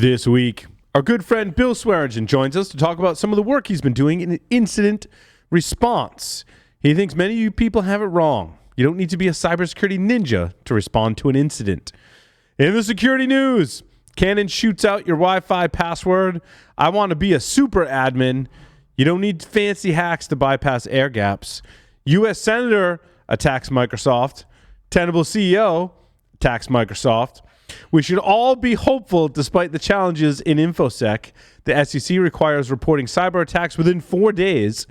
This week, our good friend Bill Swearingen joins us to talk about some of the work he's been doing in incident response. He thinks many of you people have it wrong. You don't need to be a cybersecurity ninja to respond to an incident. In the security news, Canon shoots out your Wi-Fi password. I want to be a super admin. You don't need fancy hacks to bypass air gaps. U.S. Senator attacks Microsoft. Tenable CEO attacks Microsoft. We should all be hopeful despite the challenges in InfoSec. The SEC requires reporting cyber attacks within 4 days.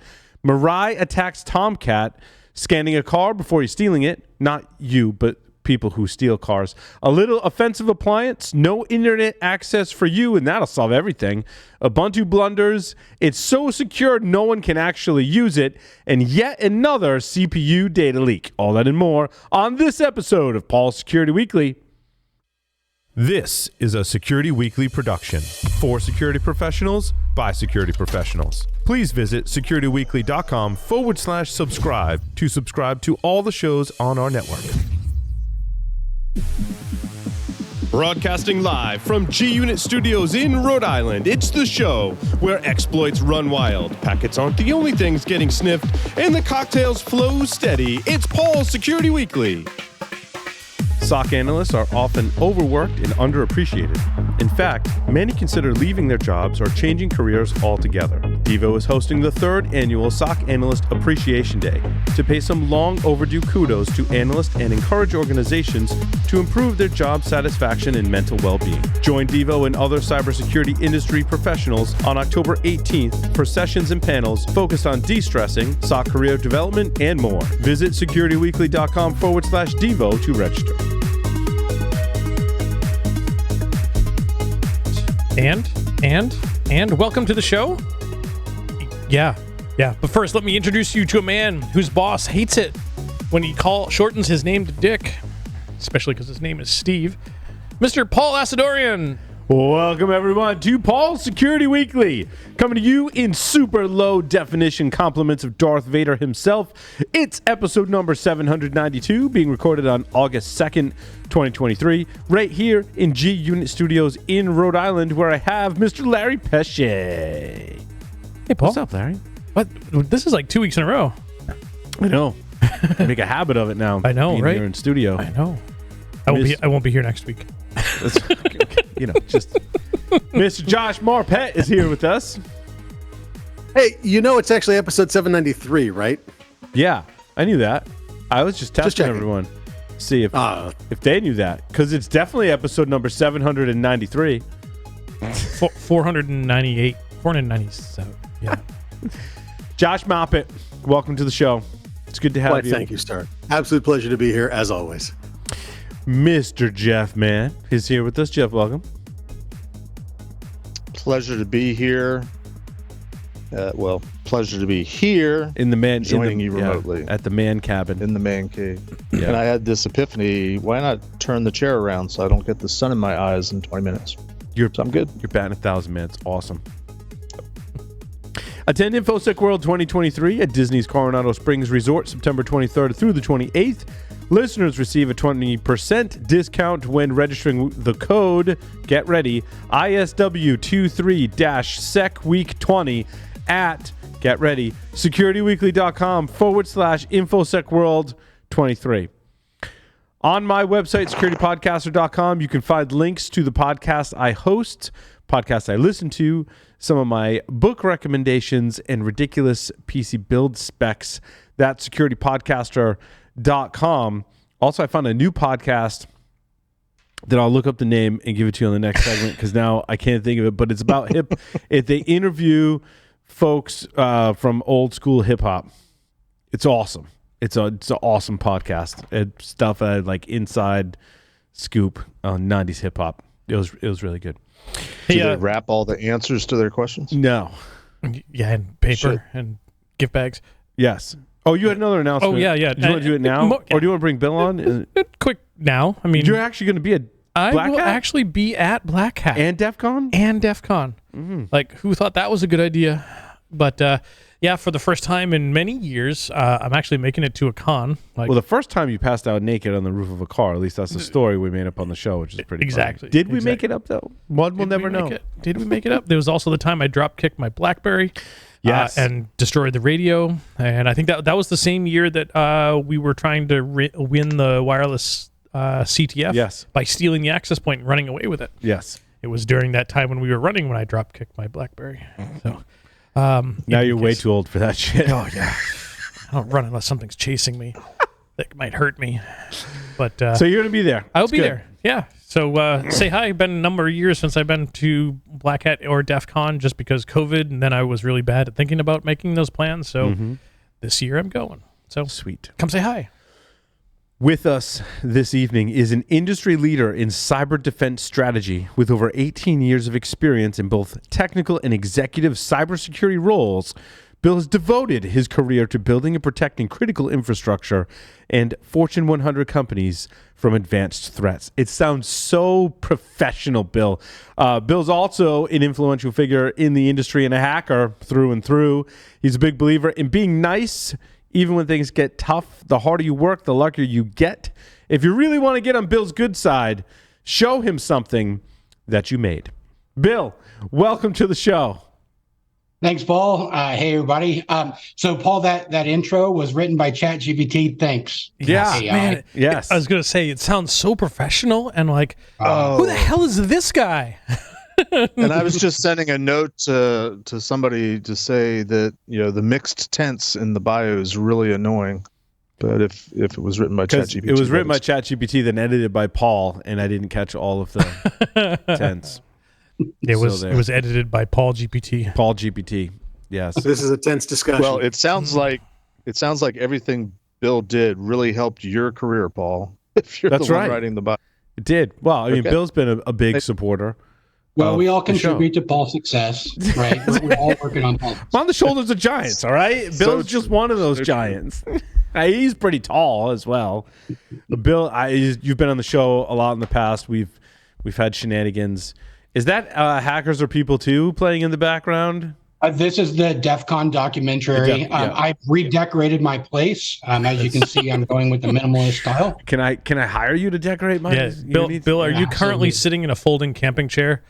Mirai attacks Tomcat, scanning a car before he's stealing it. Not you, but people who steal cars. A little offensive appliance, no internet access for you, and that'll solve everything. Ubuntu blunders. It's so secure no one can actually use it. And yet another CPU data leak. All that and more on this episode of Paul's Security Weekly. This is a Security Weekly production for security professionals by security professionals. Please visit securityweekly.com/subscribe to subscribe to all the shows on our network. Broadcasting live from G-Unit Studios in Rhode Island, it's the show where exploits run wild, packets aren't the only things getting sniffed, and the cocktails flow steady. It's Paul's Security Weekly. SOC analysts are often overworked and underappreciated. In fact, many consider leaving their jobs or changing careers altogether. Devo is hosting the third annual SOC Analyst Appreciation Day to pay some long overdue kudos to analysts and encourage organizations to improve their job satisfaction and mental well-being. Join Devo and other cybersecurity industry professionals on October 18th for sessions and panels focused on de-stressing, SOC career development, and more. Visit securityweekly.com/Devo to register. And welcome to the show. Yeah. But first, let me introduce you to a man whose boss hates it when he shortens his name to Dick, especially because his name is Steve. Mr. Paul Asadorian. Welcome, everyone, to Paul's Security Weekly, coming to you in super low definition compliments of Darth Vader himself. It's episode number 792, being recorded on August 2nd, 2023, right here in G-Unit Studios in Rhode Island, where I have Mr. Larry Pesce. Hey, Paul. What's up, Larry? What? This is like 2 weeks in a row. I know. Make a habit of it now. I know, being right? Here in studio. I know. I won't be here next week. Just Mr. Josh Marpet is here with us. Hey, it's actually episode 793, right? Yeah, I knew that. I was just testing everyone. See if they knew that, because it's definitely episode number 793. 498, 497. Yeah. Josh Marpet, welcome to the show. It's good to have you. Thank you, Star. Absolute pleasure to be here, as always. Mr. Jeff Mann is here with us. Jeff, welcome. Pleasure to be here. Pleasure to be here in the joining you remotely at the man cabin in the man cave. Yeah. And I had this epiphany: why not turn the chair around so I don't get the sun in my eyes in 20 minutes? So I'm good. You're batting 1,000 minutes. Awesome. Attend InfoSec World 2023 at Disney's Coronado Springs Resort, September 23rd through the 28th. Listeners receive a 20% discount when registering the code, get ready, ISW23-SecWeek20 at, get ready, securityweekly.com/InfoSecWorld23. On my website, securitypodcaster.com, you can find links to the podcast I host, podcasts I listen to, some of my book recommendations, and ridiculous PC build specs. That's securitypodcaster.com. Also, I found a new podcast that I'll look up the name and give it to you on the next segment, because now I can't think of it, but it's about they interview folks from old school hip hop. It's awesome. It's an awesome podcast. It's stuff like inside scoop on 90s hip hop. It was really good. Do they wrap all the answers to their questions? No. Yeah, and paper and gift bags. Yes. Oh, you had another announcement. Oh, yeah. Do you want to do it now? Or do you want to bring Bill on? Quick now. I mean, you're actually going to be at Black I will Hat? actually be at Black Hat. And DEF CON? And DEF CON. Mm-hmm. Like, who thought that was a good idea? But yeah, for the first time in many years, I'm actually making it to a con. Like, Well, the first time you passed out naked on the roof of a car, at least that's the story we made up on the show, which is pretty Exactly. funny. Did we Exactly. make it up, though? One will never know. Did we make it up? There was also the time I drop kicked my BlackBerry. Yes. And destroyed the radio. And I think that was the same year that we were trying to win the wireless CTF. Yes. By stealing the access point and running away with it. Yes. It was during that time when we were running when I drop kicked my BlackBerry. So Now you're way too old for that shit. Oh yeah, I don't run unless something's chasing me. That might hurt me. But So you're going to be there. I'll That's be good. there. Yeah. So say hi. Been a number of years since I've been to Black Hat or DEF CON just because COVID, and then I was really bad at thinking about making those plans. So this year I'm going. So Sweet. come say hi. With us this evening is an industry leader in cyber defense strategy with over 18 years of experience in both technical and executive cybersecurity roles. Bill has devoted his career to building and protecting critical infrastructure and Fortune 100 companies from advanced threats. It sounds so professional, Bill. Bill's also an influential figure in the industry and a hacker through and through. He's a big believer in being nice. Even when things get tough, the harder you work, the luckier you get. If you really want to get on Bill's good side, show him something that you made. Bill, welcome to the show. Thanks, Paul. Hey, everybody. So, Paul, that intro was written by ChatGPT. Thanks. Yeah, Man, yes. I was going to say, it sounds so professional and like, who the hell is this guy? And I was just sending a note to somebody to say that, you know, the mixed tense in the bio is really annoying. But if it was written by ChatGPT, It was written by ChatGPT, then edited by Paul, and I didn't catch all of the tense. It was edited by Paul GPT. Paul GPT. Yes. This is a tense discussion. Well, it sounds like everything Bill did really helped your career, Paul. If you're That's the one right. writing the bio. It did. Well, I mean, Okay. Bill's been a big supporter. Well, of we all the show. contribute to Paul's success, right? We're all working on Paul's. I'm on the shoulders of giants, all right? Bill's just one of those giants. He's pretty tall as well. Bill, you've been on the show a lot in the past. We've had shenanigans. Is that Hackers Are People Too playing in the background? This is the DEF CON documentary. Yeah. I've redecorated my place. As you can see, I'm going with the minimalist style. Can I hire you to decorate mine? Yeah, Bill, are you currently absolutely. sitting in a folding camping chair?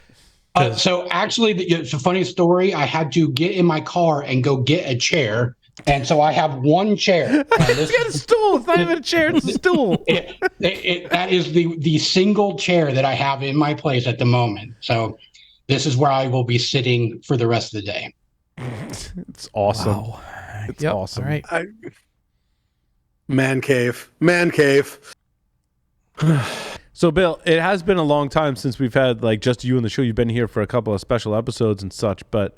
So actually, it's a funny story. I had to get in my car and go get a chair. And so I have one chair. It's got a stool. It's not even a chair. It's a stool. That is the single chair that I have in my place at the moment. So this is where I will be sitting for the rest of the day. It's awesome. Wow. It's Yep, awesome. All right. man cave. So, Bill, it has been a long time since we've had like just you on the show. You've been here for a couple of special episodes and such, but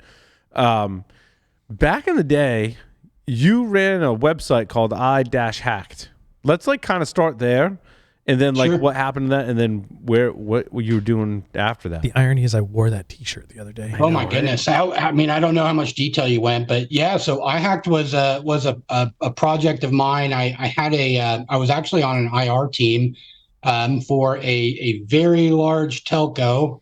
back in the day, you ran a website called I-Hacked. Let's like kind of start there, and then like Sure. what happened to that, and then what you were doing after that. The irony is I wore that T-shirt the other day. Oh my goodness! I mean, I don't know how much detail you went, but yeah. So iHacked was a project of mine. I was actually on an IR team for a very large telco,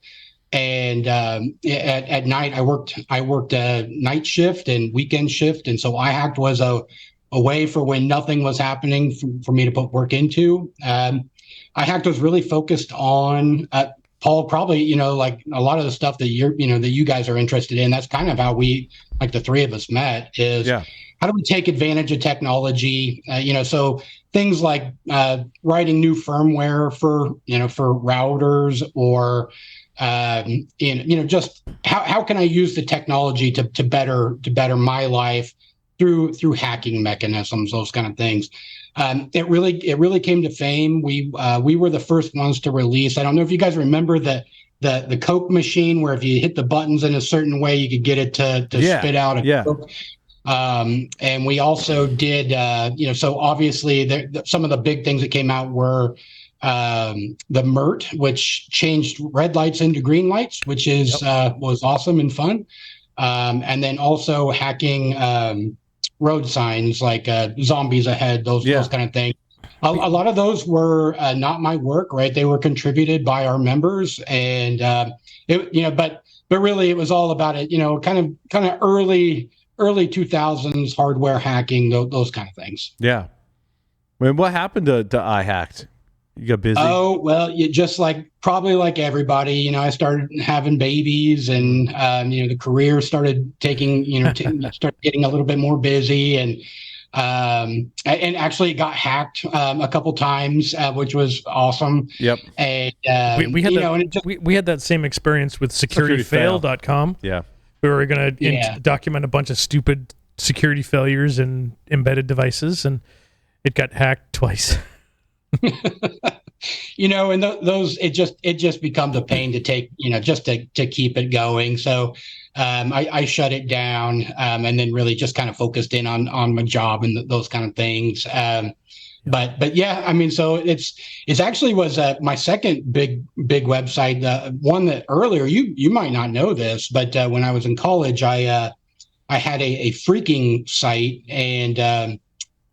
and at night I worked a night shift and weekend shift, and so iHacked was a way for when nothing was happening for me to put work into. iHacked was really focused on Paul, probably, like a lot of the stuff that that you guys are interested in. That's kind of how we, like the three of us met, is how do we take advantage of technology? So things like writing new firmware for routers, or just how can I use the technology to better my life through hacking mechanisms, those kind of things. It really came to fame. We were the first ones to release. I don't know if you guys remember the Coke machine, where if you hit the buttons in a certain way, you could get it to spit out a Coke. And we also did, so obviously some of the big things that came out were the MERT, which changed red lights into green lights, which was awesome and fun. And then also hacking road signs like zombies ahead, those kind of things. A lot of those were not my work, right? They were contributed by our members, and but really it was all about it, kind of early 2000s hardware hacking, those kind of things. Yeah. I mean, what happened to iHacked? You got busy? Oh, well, just probably like everybody, I started having babies, and, the career started taking, started getting a little bit more busy, and actually it got hacked a couple times, which was awesome. Yep. And, we had that same experience with securityfail.com. Yeah. We were going to document a bunch of stupid security failures in embedded devices, and it got hacked twice. And those it just becomes a pain to take, just to keep it going. So I shut it down, and then really just kind of focused in on my job and those kind of things. But yeah, I mean, so it's actually was my second big website. One that earlier you might not know this, but when I was in college, I had a phreaking site, and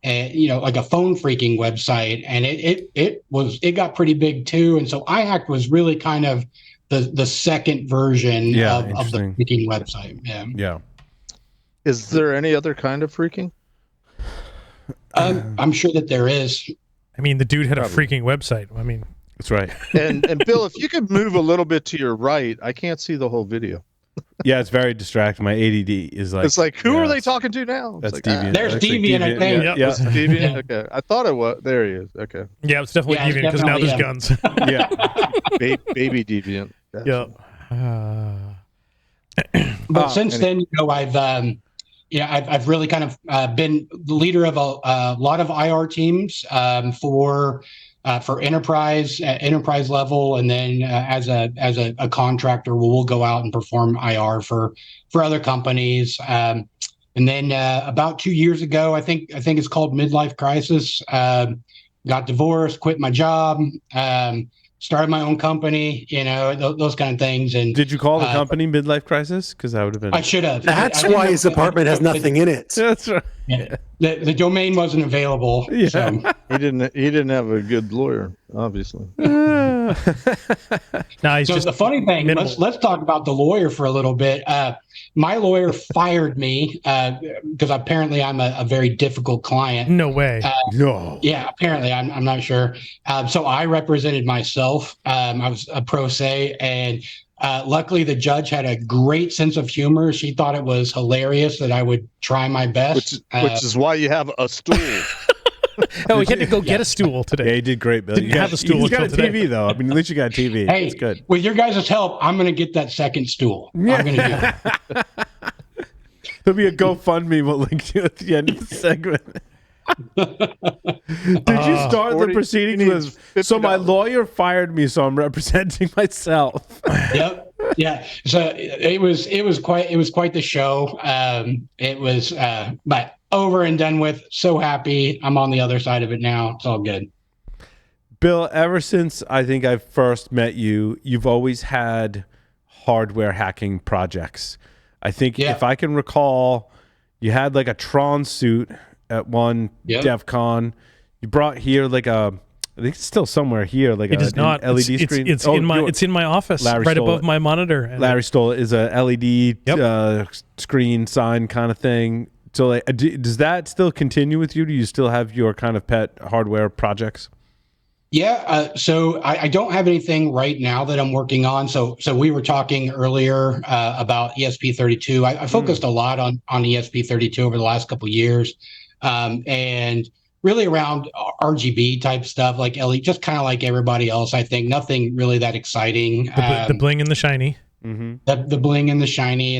like a phone phreaking website, and it got pretty big too. And so iHack was really kind of the second version of the phreaking website. Yeah. Is there any other kind of phreaking? I'm sure that there is. I mean, the dude had a freaking website. I mean, that's right. And Bill, if you could move a little bit to your right, I can't see the whole video. Yeah, it's very distracting. My ADD is like... It's like, who are they talking to now? That's like, deviant. There's deviant, I think. Yeah. Deviant? Okay. I thought it was. There he is. Okay. Yeah, it's definitely deviant because now there's guns. Yeah. Baby deviant. Gotcha. Yeah. But since then, I've really kind of been the leader of a lot of IR teams for enterprise level, and then as a contractor, we'll go out and perform IR for other companies. And then about 2 years ago, I think it's called midlife crisis. Got divorced, quit my job, started my own company, those kind of things. And did you call the company midlife crisis? Because that would have been. I should have. That's why his apartment has nothing in it. That's right. Yeah. The domain wasn't available. Yeah. So. He didn't have a good lawyer, obviously. No, he's so just the funny thing, let's talk about the lawyer for a little bit. My lawyer fired me because apparently I'm a very difficult client. No way. No. Yeah, apparently I'm not sure. So I represented myself. I was a pro se, and luckily the judge had a great sense of humor. She thought it was hilarious that I would try my best. Which is why you have a stool. Oh, he had to go get a stool today. Yeah, he did great, Bill. Didn't have a stool He's got a until TV, though. I mean, at least you got a TV. Hey, it's good. with your guys' help, I'm going to get that second stool. I'm going to do it. There'll be a GoFundMe we'll link to at the end of the segment. Did you start the proceedings with, so my lawyer fired me, so I'm representing myself? Yep. Yeah. So it was quite the show. It was, but over and done with. So happy. I'm on the other side of it now. It's all good. Bill, ever since I think I first met you, you've always had hardware hacking projects. I think if I can recall, you had like a Tron suit at one DEF CON. You brought here like I think it's still somewhere here, like it is not LED screen. It's in my office, Larry right stole above my monitor. Larry stole it. Is a LED screen sign kind of thing. So like, does that still continue with you? Do you still have your kind of pet hardware projects? Yeah, so I don't have anything right now that I'm working on. So we were talking earlier about ESP32. I focused a lot on ESP32 over the last couple of years, and really around RGB type stuff, like LED, just kind of like everybody else. I think nothing really that exciting. The bling and the shiny. Mm-hmm. The bling and the shiny,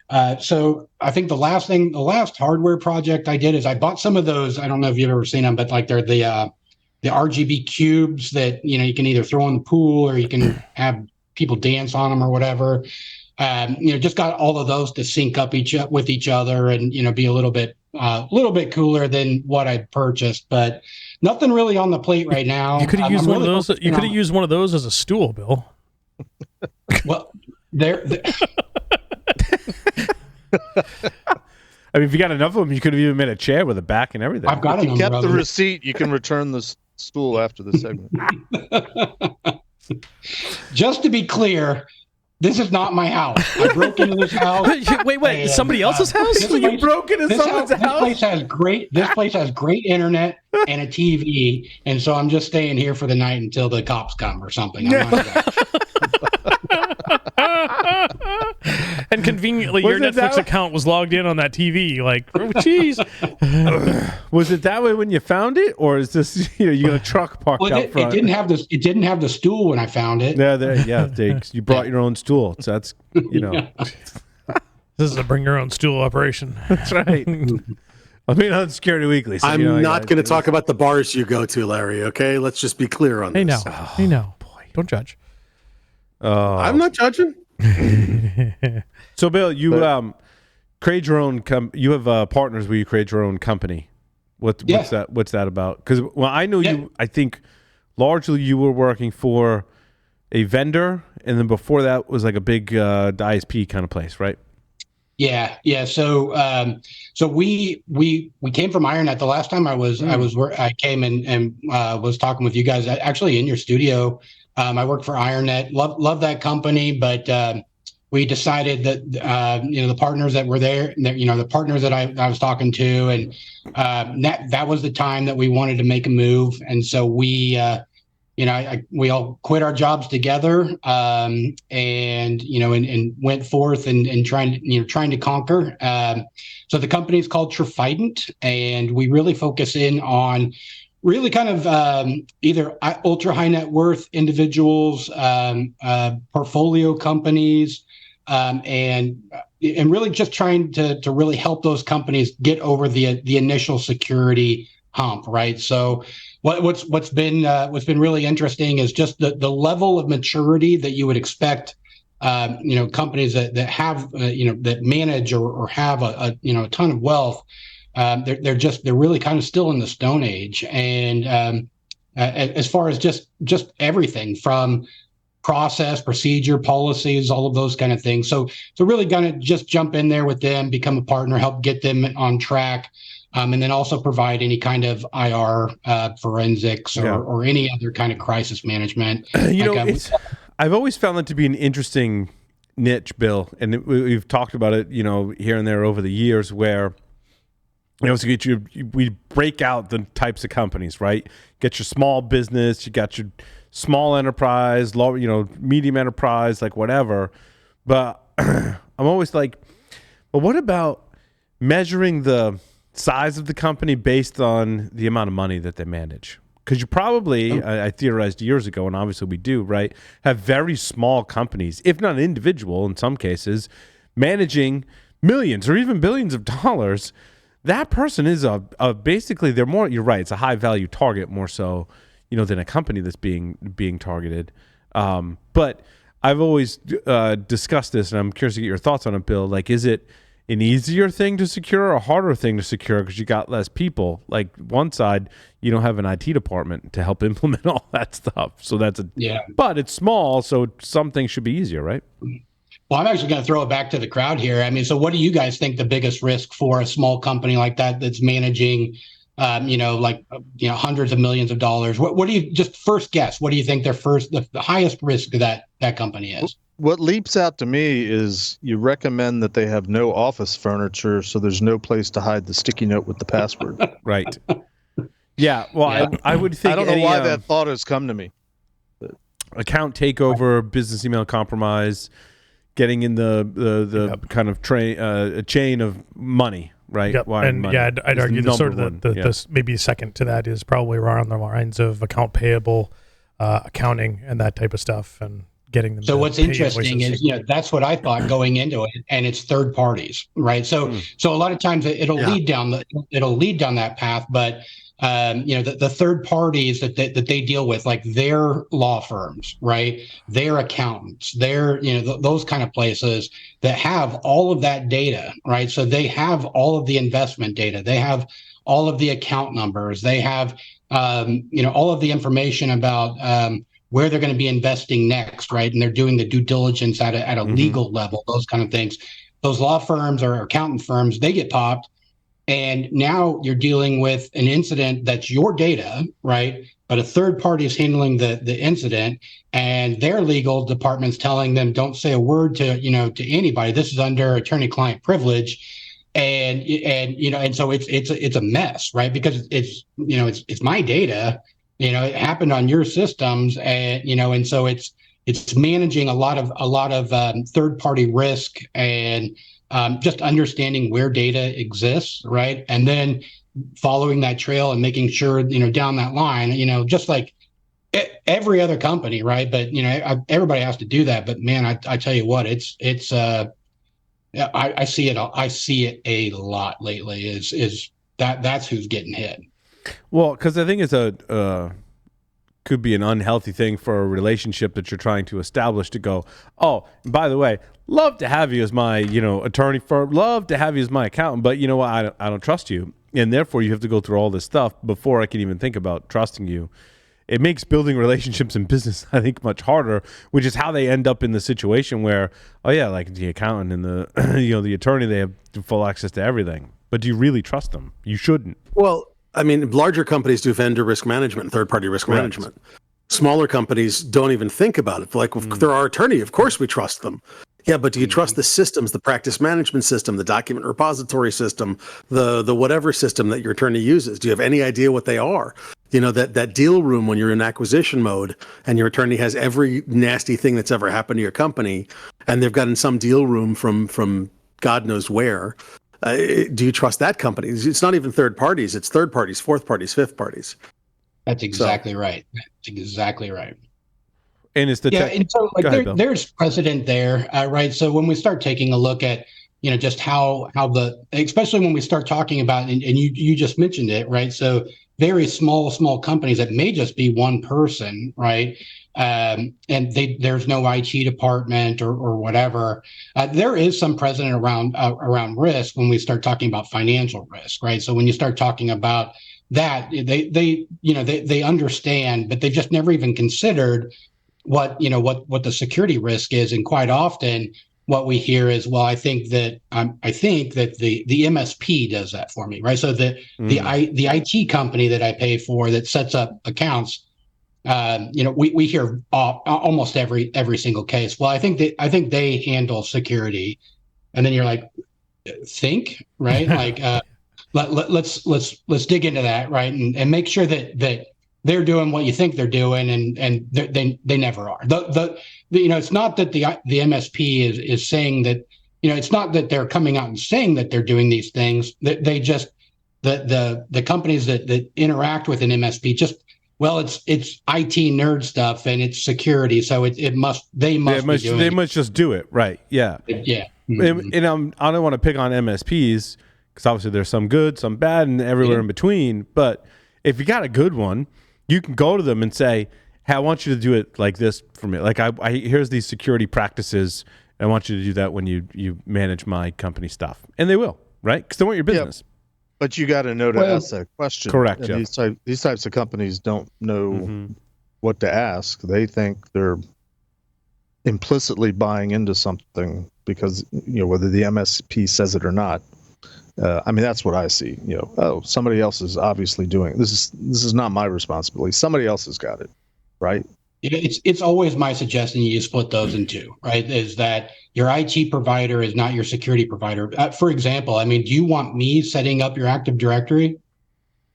and so I think the last hardware project I did is I bought some of those. I don't know if you've ever seen them, but like they're the RGB cubes that you can either throw in the pool or you can have people dance on them or whatever. Just got all of those to sync up with each other and be a little bit cooler than what I purchased, but nothing really on the plate right now. You could have used one of those. You could have used one of those as a stool, Bill. Well, there. I mean, if you got enough of them, you could have even made a chair with a back and everything. I've got if you kept the receipt, you can return the stool after the segment. Just to be clear, This is not my house. I broke into this house. Wait, and, somebody else's house? this You place- broke into someone's This house? place has great. This place has great internet and a TV, and so I'm just staying here for the night until the cops come or something. I'm not And conveniently, Was your it Uh, Netflix that- account was logged in on that TV. Like, oh, jeez. Was it that way when you found it, or is this you got a truck parked Well, out it front? didn't have this. It didn't have the stool when I found it. You brought your own stool, so that's This is a bring your own stool operation. that's right. I mean, on Security Weekly. So, I'm I not gotta going to do talk about the bars you go to, Larry. Okay, let's just be clear on Hey, this. no. Hey, no. Boy, don't judge. this. Oh. I'm not judging. So, Bill, you create your own. You have partners where you create your own company. What's that? What's that about? Because I know you. I think largely you were working for a vendor, and then before that was like a big ISP kind of place, right? Yeah. So we came from IronNet. The last time I came and was talking with you guys actually in your studio. I worked for IronNet. Love that company, but we decided that the partners that were there, the partners that I was talking to, and that was the time that we wanted to make a move, and so we all quit our jobs together, and went forth and trying to conquer. So the company is called Trifident, and we really focus in on really kind of either ultra high net worth individuals, portfolio companies, and really just trying to really help those companies get over the initial security hump, right? So what's been really interesting is just the level of maturity that you would expect, companies that have that manage or have a ton of wealth. They're really kind of still in the Stone Age, and as far as just everything from process, procedure, policies, all of those kind of things. So really gonna just jump in there with them, become a partner, help get them on track. And then also provide any kind of IR forensics or any other kind of crisis management. I've always found that to be an interesting niche, Bill, and we've talked about it, here and there over the years, where we break out the types of companies, right? Get your small business, you got your small enterprise, medium enterprise, like whatever. But I'm always like, well, what about measuring the size of the company based on the amount of money that they manage? Because you probably, I theorized years ago, and obviously we do, right, have very small companies, if not individual in some cases, managing millions or even billions of dollars. That person is basically, they're more, you're right, it's a high value target more so, than a company that's being targeted. But I've always discussed this, and I'm curious to get your thoughts on it, Bill. Like, is it an easier thing to secure or a harder thing to secure because you got less people? Like, one side, you don't have an IT department to help implement all that stuff. So but it's small, so some things should be easier, right? Well, I'm actually going to throw it back to the crowd here. I mean, so what do you guys think the biggest risk for a small company like that's managing, hundreds of millions of dollars? What do you, just first guess, what do you think the highest risk of that company is? What leaps out to me is you recommend that they have no office furniture, so there's no place to hide the sticky note with the password. Right. Yeah. Well, yeah. I would think. I don't know why that thought has come to me. Account takeover, business email compromise, getting in the kind of a chain of money, right? Yep. And money I'd argue the sort of the maybe second to that is probably around the lines of account payable, accounting, and that type of stuff, and getting them. So what's interesting is, that's what I thought going into it, and it's third parties, right? So a lot of times it'll lead down that path, but the third parties that they deal with, like their law firms, right? Their accountants, their those kind of places that have all of that data, right? So they have all of the investment data, they have all of the account numbers, they have all of the information about where they're going to be investing next, right? And they're doing the due diligence at a legal level, those kind of things. Those law firms or accountant firms, they get popped. And now you're dealing with an incident that's your data, right? But a third party is handling the incident, and their legal department's telling them don't say a word to anybody. This is under attorney-client privilege, and so it's a mess, right? Because it's my data, it happened on your systems, and so it's managing a lot of third party risk and just understanding where data exists, right? And then following that trail and making sure, down that line, just like every other company, right? But, everybody has to do that. But man, I tell you what, I see it a lot lately is that's who's getting hit. Well, because I think it's could be an unhealthy thing for a relationship that you're trying to establish to go, oh, by the way, love to have you as my, attorney firm, love to have you as my accountant, but you know what, I don't trust you. And therefore you have to go through all this stuff before I can even think about trusting you. It makes building relationships in business, I think, much harder, which is how they end up in the situation where, oh yeah, like the accountant and the, the attorney, they have full access to everything. But do you really trust them? You shouldn't. Well, I mean, larger companies do vendor risk management, third-party risk management. Smaller companies don't even think about it. Like, if they're our attorney, of course we trust them. Yeah, but do you trust the systems, the practice management system, the document repository system, the whatever system that your attorney uses? Do you have any idea what they are? That deal room when you're in acquisition mode and your attorney has every nasty thing that's ever happened to your company, and they've got in some deal room from God knows where. Do you trust that company? It's not even third parties. It's third parties, fourth parties, fifth parties. That's exactly right. That's exactly right. And it's and so like there's precedent there, right? So when we start taking a look at, just how especially when we start talking about, and you just mentioned it, right? So very small companies that may just be one person, right? And there's no IT department or whatever. There is some precedent around risk when we start talking about financial risk, right? So when you start talking about that, they understand, but they just never even considered what the security risk is. And quite often what we hear is, well, I think that the MSP does that for me, right? So the IT company that I pay for that sets up accounts, we hear almost every single case. Well, I think they handle security, and then you're like, right? Like, let's dig into that, right? And make sure that they're doing what you think they're doing, and they never are. It's not that the MSP is saying that, it's not that they're coming out and saying that they're doing these things. That they just the companies that interact with an MSP just, well, it's IT nerd stuff and it's security, so they must just do it right. Yeah. Yeah. Mm-hmm. And I don't want to pick on MSPs because obviously there's some good, some bad, and everywhere in between. But if you got a good one, you can go to them and say, hey, I want you to do it like this for me. Like, I here's these security practices. I want you to do that when you manage my company stuff. And they will, right? Because they want your business. Yeah, but you got to know to ask that question. Correct, and these types of companies don't know what to ask. They think they're implicitly buying into something because, whether the MSP says it or not. That's what I see. Somebody else is obviously doing it. This is not my responsibility. Somebody else has got it, right? It's always my suggestion you split those in two, right? Is that your IT provider is not your security provider. For example, do you want me setting up your Active Directory,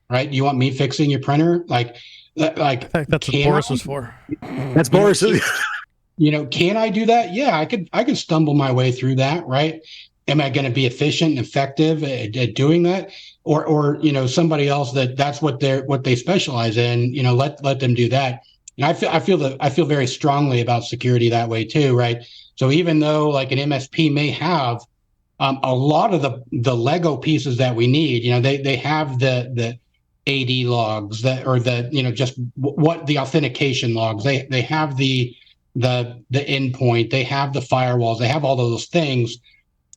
right? Do you want me fixing your printer? Like I think that's what Boris was for. That's Boris. Can I do that? Yeah, I could stumble my way through that, right? Am I going to be efficient and effective at doing that, or somebody else that's what they specialize in? Let them do that. And I feel very strongly about security that way too, right? So even though like an MSP may have a lot of the Lego pieces that we need, they have the AD logs just what the authentication logs, they have the endpoint, they have the firewalls, they have all those things.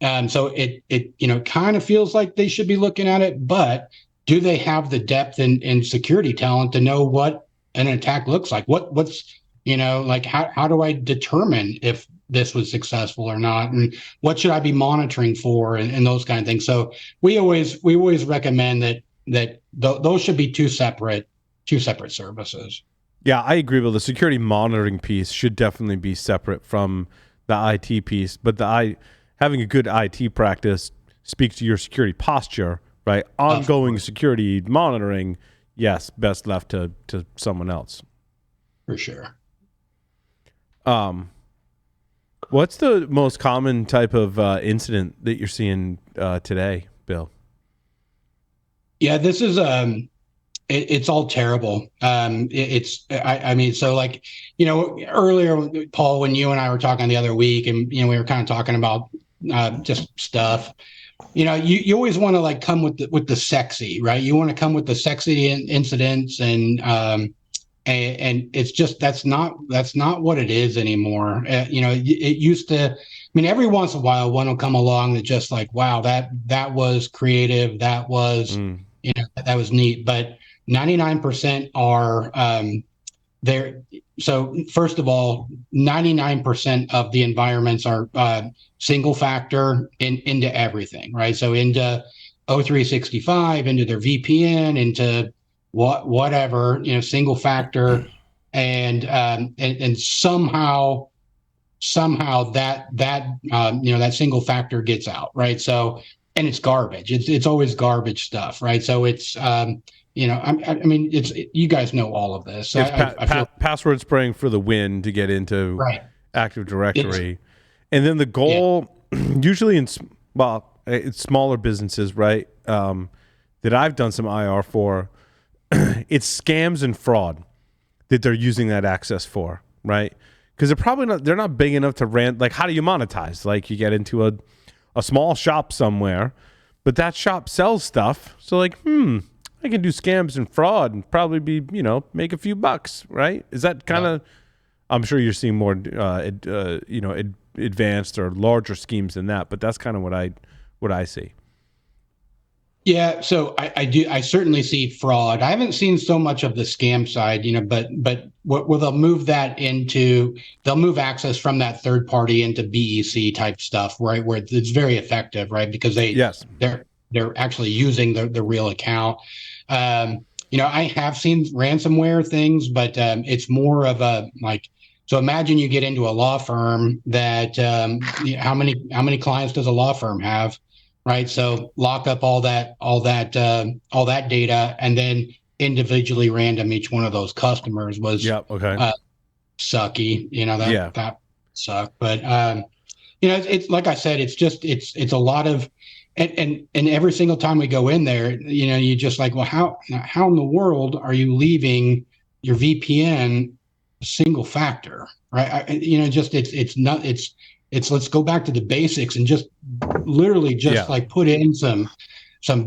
So it kind of feels like they should be looking at it, but do they have the depth and security talent to know what an attack looks like? What's how do I determine if this was successful or not, and what should I be monitoring for, and those kind of things. So we always recommend that those should be two separate services. Yeah, I agree. With the security monitoring piece should definitely be separate from the IT piece, but having a good IT practice speaks to your security posture, right? Ongoing security monitoring, yes, best left to someone else. For sure. What's the most common type of incident that you're seeing today, Bill? Yeah, this is it's all terrible. I mean, so like, earlier, Paul, when you and I were talking the other week, and we were kind of talking about just stuff. You always want to like come with the sexy, right? You want to come with the sexy incidents, and it's just that's not what it is anymore. It used to. I mean, every once in a while, one will come along that just like, wow, that was creative, that was that was neat, but 99% are there. So first of all, 99% of the environments are single factor into everything, right? So into O365, into their VPN, into whatever, single factor, and somehow that single factor gets out, right? So, and it's garbage. It's always garbage stuff, right? So it's I mean, you guys know all of this. So I feel password spraying for the win to get into Active Directory, and then the goal usually it's smaller businesses, right? That I've done some IR for, it's scams and fraud that they're using that access for, right? Because they're not big enough to rent. Like, how do you monetize? Like, you get into a small shop somewhere, but that shop sells stuff. So like, I can do scams and fraud and probably be, make a few bucks, right? Is that kind of? I'm sure you're seeing more, advanced or larger schemes than that, but that's kind of what I see. Yeah, so I certainly see fraud. I haven't seen so much of the scam side, but where they'll move access from that third party into BEC type stuff, right? Where it's very effective, right? Because they're actually using the real account. I have seen ransomware things, but it's more of a like. So imagine you get into a law firm that how many clients does a law firm have? Right. So lock up all that data, and then individually random each one of those customers was sucky. That sucked. But it's like I said, it's a lot of, and every single time we go in there, you just like, well, how in the world are you leaving your VPN single factor, right? It's let's go back to the basics and just literally like put in some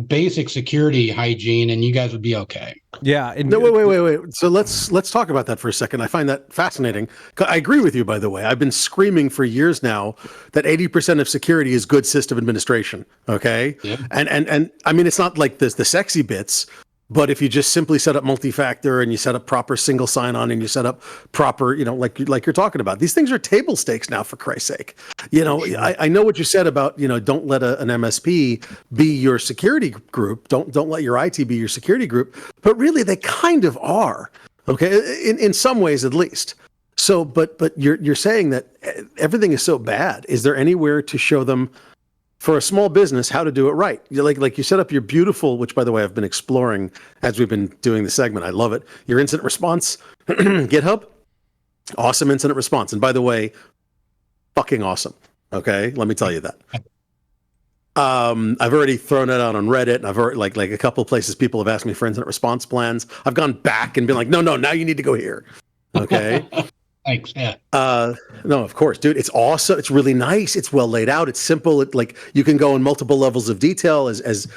basic security hygiene, and you guys would be okay. Yeah. No, wait. So let's talk about that for a second. I find that fascinating. I agree with you, by the way. I've been screaming for years now that 80% of security is good system administration. Okay. Yeah. And I mean, it's not like the sexy bits, but if you just simply set up multi-factor and you set up proper single sign-on and you set up proper, like you're talking about, these things are table stakes now, for Christ's sake. I know what you said about, don't let an MSP be your security group. Don't let your IT be your security group. But really, they kind of are. Okay, in some ways at least. So, but you're saying that everything is so bad. Is there anywhere to show them, for a small business, how to do it right? Like you set up your beautiful, which by the way, I've been exploring as we've been doing the segment. I love it. Your incident response, GitHub, awesome incident response. And by the way, fucking awesome. Okay. Let me tell you that. I've already thrown it out on Reddit, and I've already like a couple of places people have asked me for incident response plans. I've gone back and been like, no, now you need to go here. Okay. Thanks. Yeah. No, of course, dude. It's awesome. It's really nice. It's well laid out. It's simple. Like you can go in multiple levels of detail, as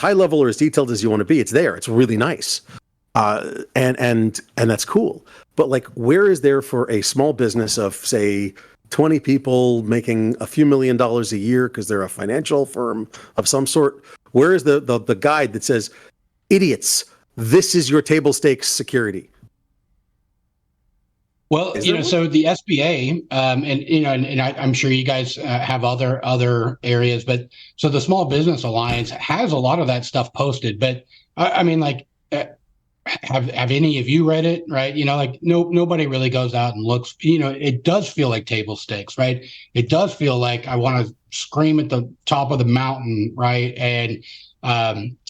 high level or as detailed as you want to be. It's there. It's really nice. And that's cool. But like, where is there for a small business of, say, 20 people making a few $1 million a year because they're a financial firm of some sort? Where is the guide that says, idiots, this is your table stakes security? Well, Is there so the SBA, and I'm sure you guys have other areas, but so the Small Business Alliance has a lot of that stuff posted. But I mean, like, have any of you read it? Right? Like nobody really goes out and looks. It does feel like table stakes, right? It does feel like I want to scream at the top of the mountain, right? And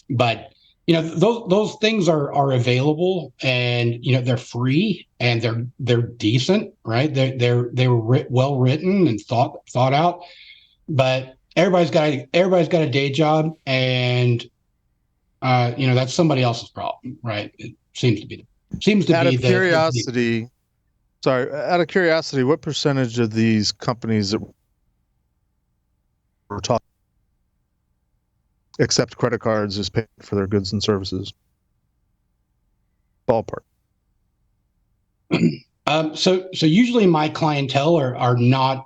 but those things are available, and they're free, and they're decent, right? They were well written and thought out, but everybody's got a day job, and that's somebody else's problem, right? It seems to be Out of curiosity, what percentage of these companies that we're talking accept credit cards as paid for their goods and services? Ballpark. So usually my clientele are not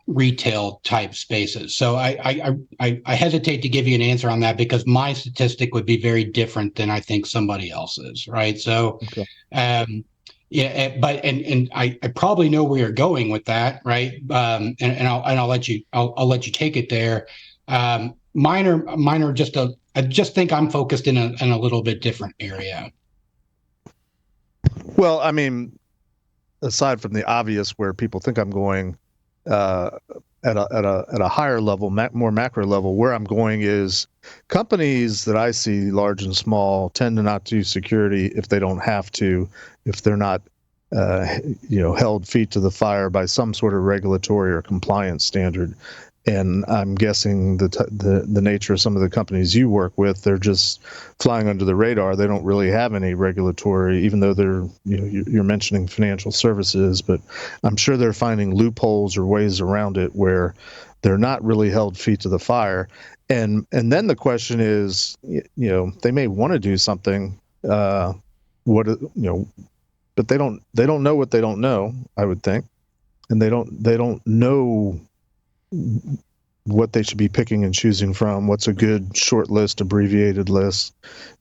retail type spaces. So I hesitate to give you an answer on that, because my statistic would be very different than I think somebody else's, right? So, Okay. but I probably know where you're going with that, right? And I'll let you take it there. Mine are just I just think I'm focused in a little bit different area. Well, I mean, aside from the obvious where people think I'm going, at a higher level, more macro level, where I'm going is companies that I see, large and small, tend to not do security if they don't have to, if they're not held feet to the fire by some sort of regulatory or compliance standard. And I'm guessing the nature of some of the companies you work with, they're just flying under the radar. They don't really have any regulatory, even though they're, you're mentioning financial services, but I'm sure they're finding loopholes or ways around it where they're not really held feet to the fire. And then the question is, they may want to do something, but they don't know what they don't know, I would think. And they don't know what they should be picking and choosing from. What's a good short list, abbreviated list?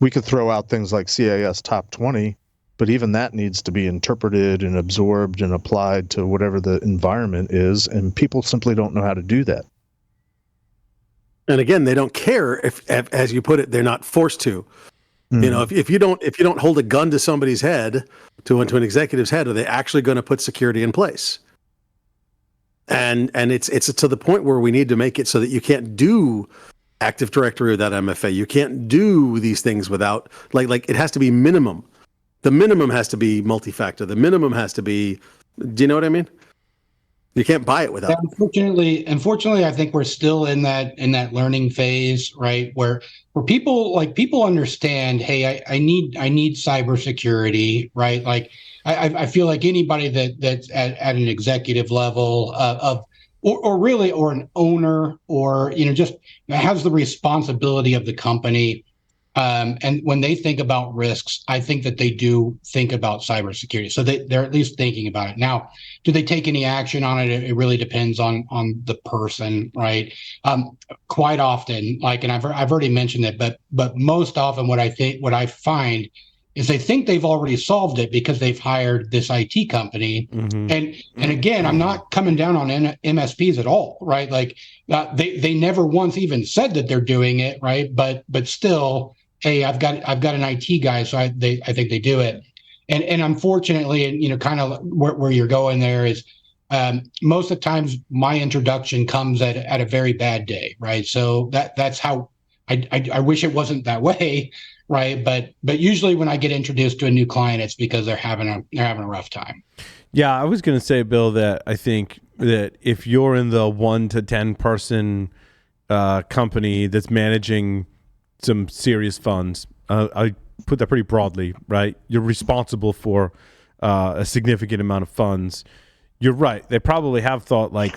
We could throw out things like CIS top 20, but even that needs to be interpreted and absorbed and applied to whatever the environment is, and people simply don't know how to do that. And again, they don't care if as you put it, they're not forced to. Mm-hmm. If you don't hold a gun to somebody's head, to an executive's head, are they actually going to put security in place? And it's to the point where we need to make it so that you can't do Active Directory without MFA. You can't do these things without like it has to be minimum. The minimum has to be multi-factor. The minimum has to be. Do you know what I mean? You can't buy it without. Unfortunately, I think we're still in that learning phase, right? Where people understand, hey, I need cybersecurity, right? Like I feel like anybody that's at an executive level or an owner, or just has the responsibility of the company. And when they think about risks, I think that they do think about cybersecurity. So they're at least thinking about it. Now, do they take any action on it? It really depends on the person, right? Quite often, and I've already mentioned it, but most often what I find is they think they've already solved it because they've hired this IT company. Mm-hmm. And again, I'm not coming down on MSPs at all, right? Like they never once even said that they're doing it, right? But still, hey, I've got an IT guy, so I think they do it. And unfortunately, and kind of where you're going there is most of the times my introduction comes at a very bad day, right? So that's how I wish it wasn't that way, right? But usually when I get introduced to a new client, it's because they're having a rough time. Yeah, I was going to say, Bill, that I think that if you're in the 1 to 10 person company that's managing some serious funds, I put that pretty broadly, right? You're responsible for a significant amount of funds. You're right. They probably have thought like,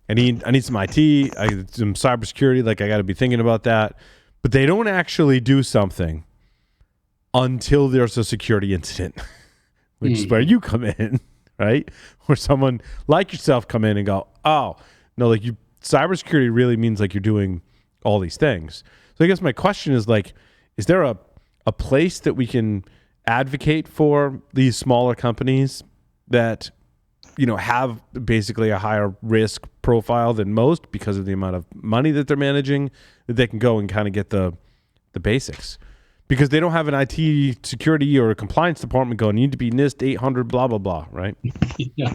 I need some IT, some cybersecurity. Like I got to be thinking about that, but they don't actually do something until there's a security incident, which is where you come in, right? Where someone like yourself come in and go, oh no, like cybersecurity really means like you're doing all these things. So I guess my question is like, is there a place that we can advocate for these smaller companies that have basically a higher risk profile than most because of the amount of money that they're managing, that they can go and kind of get the basics. Because they don't have an IT security or a compliance department going, you need to be NIST 800, blah, blah, blah, right? Yeah.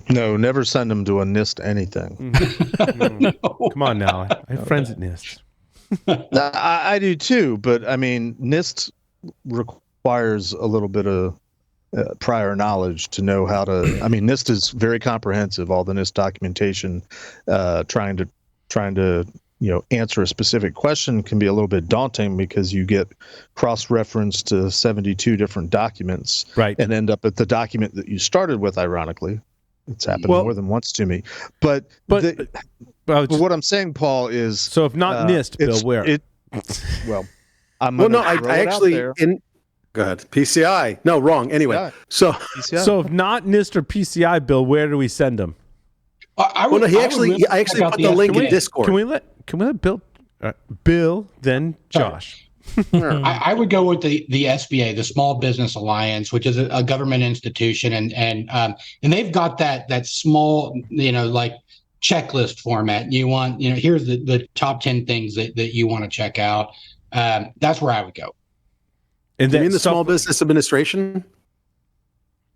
No, never send them to a NIST anything. No. Come on now. I have friends at NIST. I do too, but I mean, NIST requires a little bit of prior knowledge to know how to. I mean, NIST is very comprehensive. All the NIST documentation, trying to answer a specific question can be a little bit daunting because you get cross-referenced to 72 different documents, Right. and end up at the document that you started with. Ironically, it's happened more than once to me. But what I'm saying, Paul, is so if not NIST, Bill, where? I'm Well, no, gonna throw I it out actually there. go ahead. PCI. No, wrong. Anyway, Yeah. so PCI. So if not NIST or PCI, Bill, where do we send them? I actually put the link in Discord. Can we let Bill? Bill, then Josh. I would go with the SBA, the Small Business Alliance, which is a government institution, and they've got that small, like checklist format. You want, here's the top 10 things that you want to check out. That's where I would go. And You mean the Small Business Administration?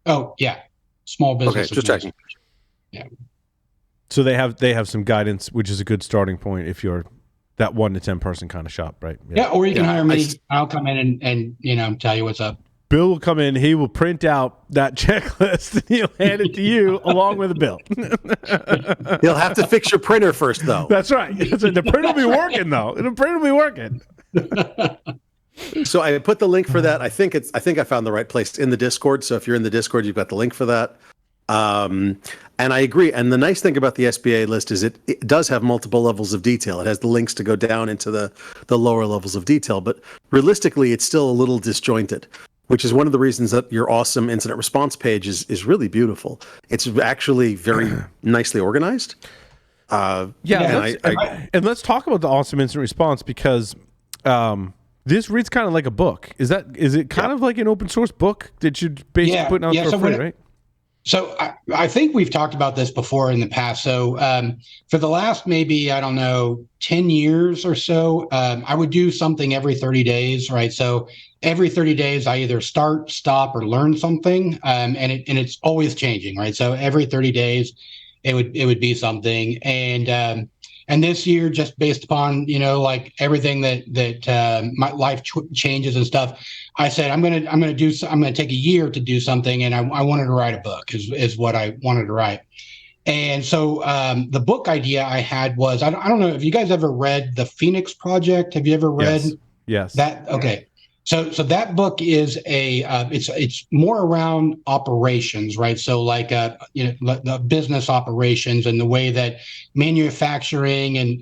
Oh yeah, Small Business. Okay, just checking. Yeah. So they have some guidance, which is a good starting point if you're that 1 to 10 person kind of shop, right? Yeah, or you can hire me. I'll come in and tell you what's up. Bill will come in. He will print out that checklist and he'll hand it to you along with a bill. You'll have to fix your printer first, though. That's right. The print will be working, though. The print will be working. So I put the link for that. I think I found the right place in the Discord. So if you're in the Discord, you've got the link for that. And I agree. And the nice thing about the SBA list is it does have multiple levels of detail. It has the links to go down into the lower levels of detail, but realistically, it's still a little disjointed, which is one of the reasons that your awesome incident response page is really beautiful. It's actually very nicely organized. And let's talk about the awesome incident response because this reads kind of like a book. Is it kind of like an open source book that you're basically putting out for free, right? So I think we've talked about this before in the past. So for the last maybe, 10 years or so, I would do something every 30 days, right? So every 30 days, I either start, stop, or learn something, and it's always changing, right? So every 30 days, it would be something, and this year, just based upon like everything that my life changes and stuff, I said I'm gonna take a year to do something, and I wanted to write a book is what I wanted to write. And so the book idea I had was I don't know if you guys ever read The Phoenix Project. Have you ever read Yes. that? Okay. So that book is it's more around operations, right? So like the business operations and the way that manufacturing and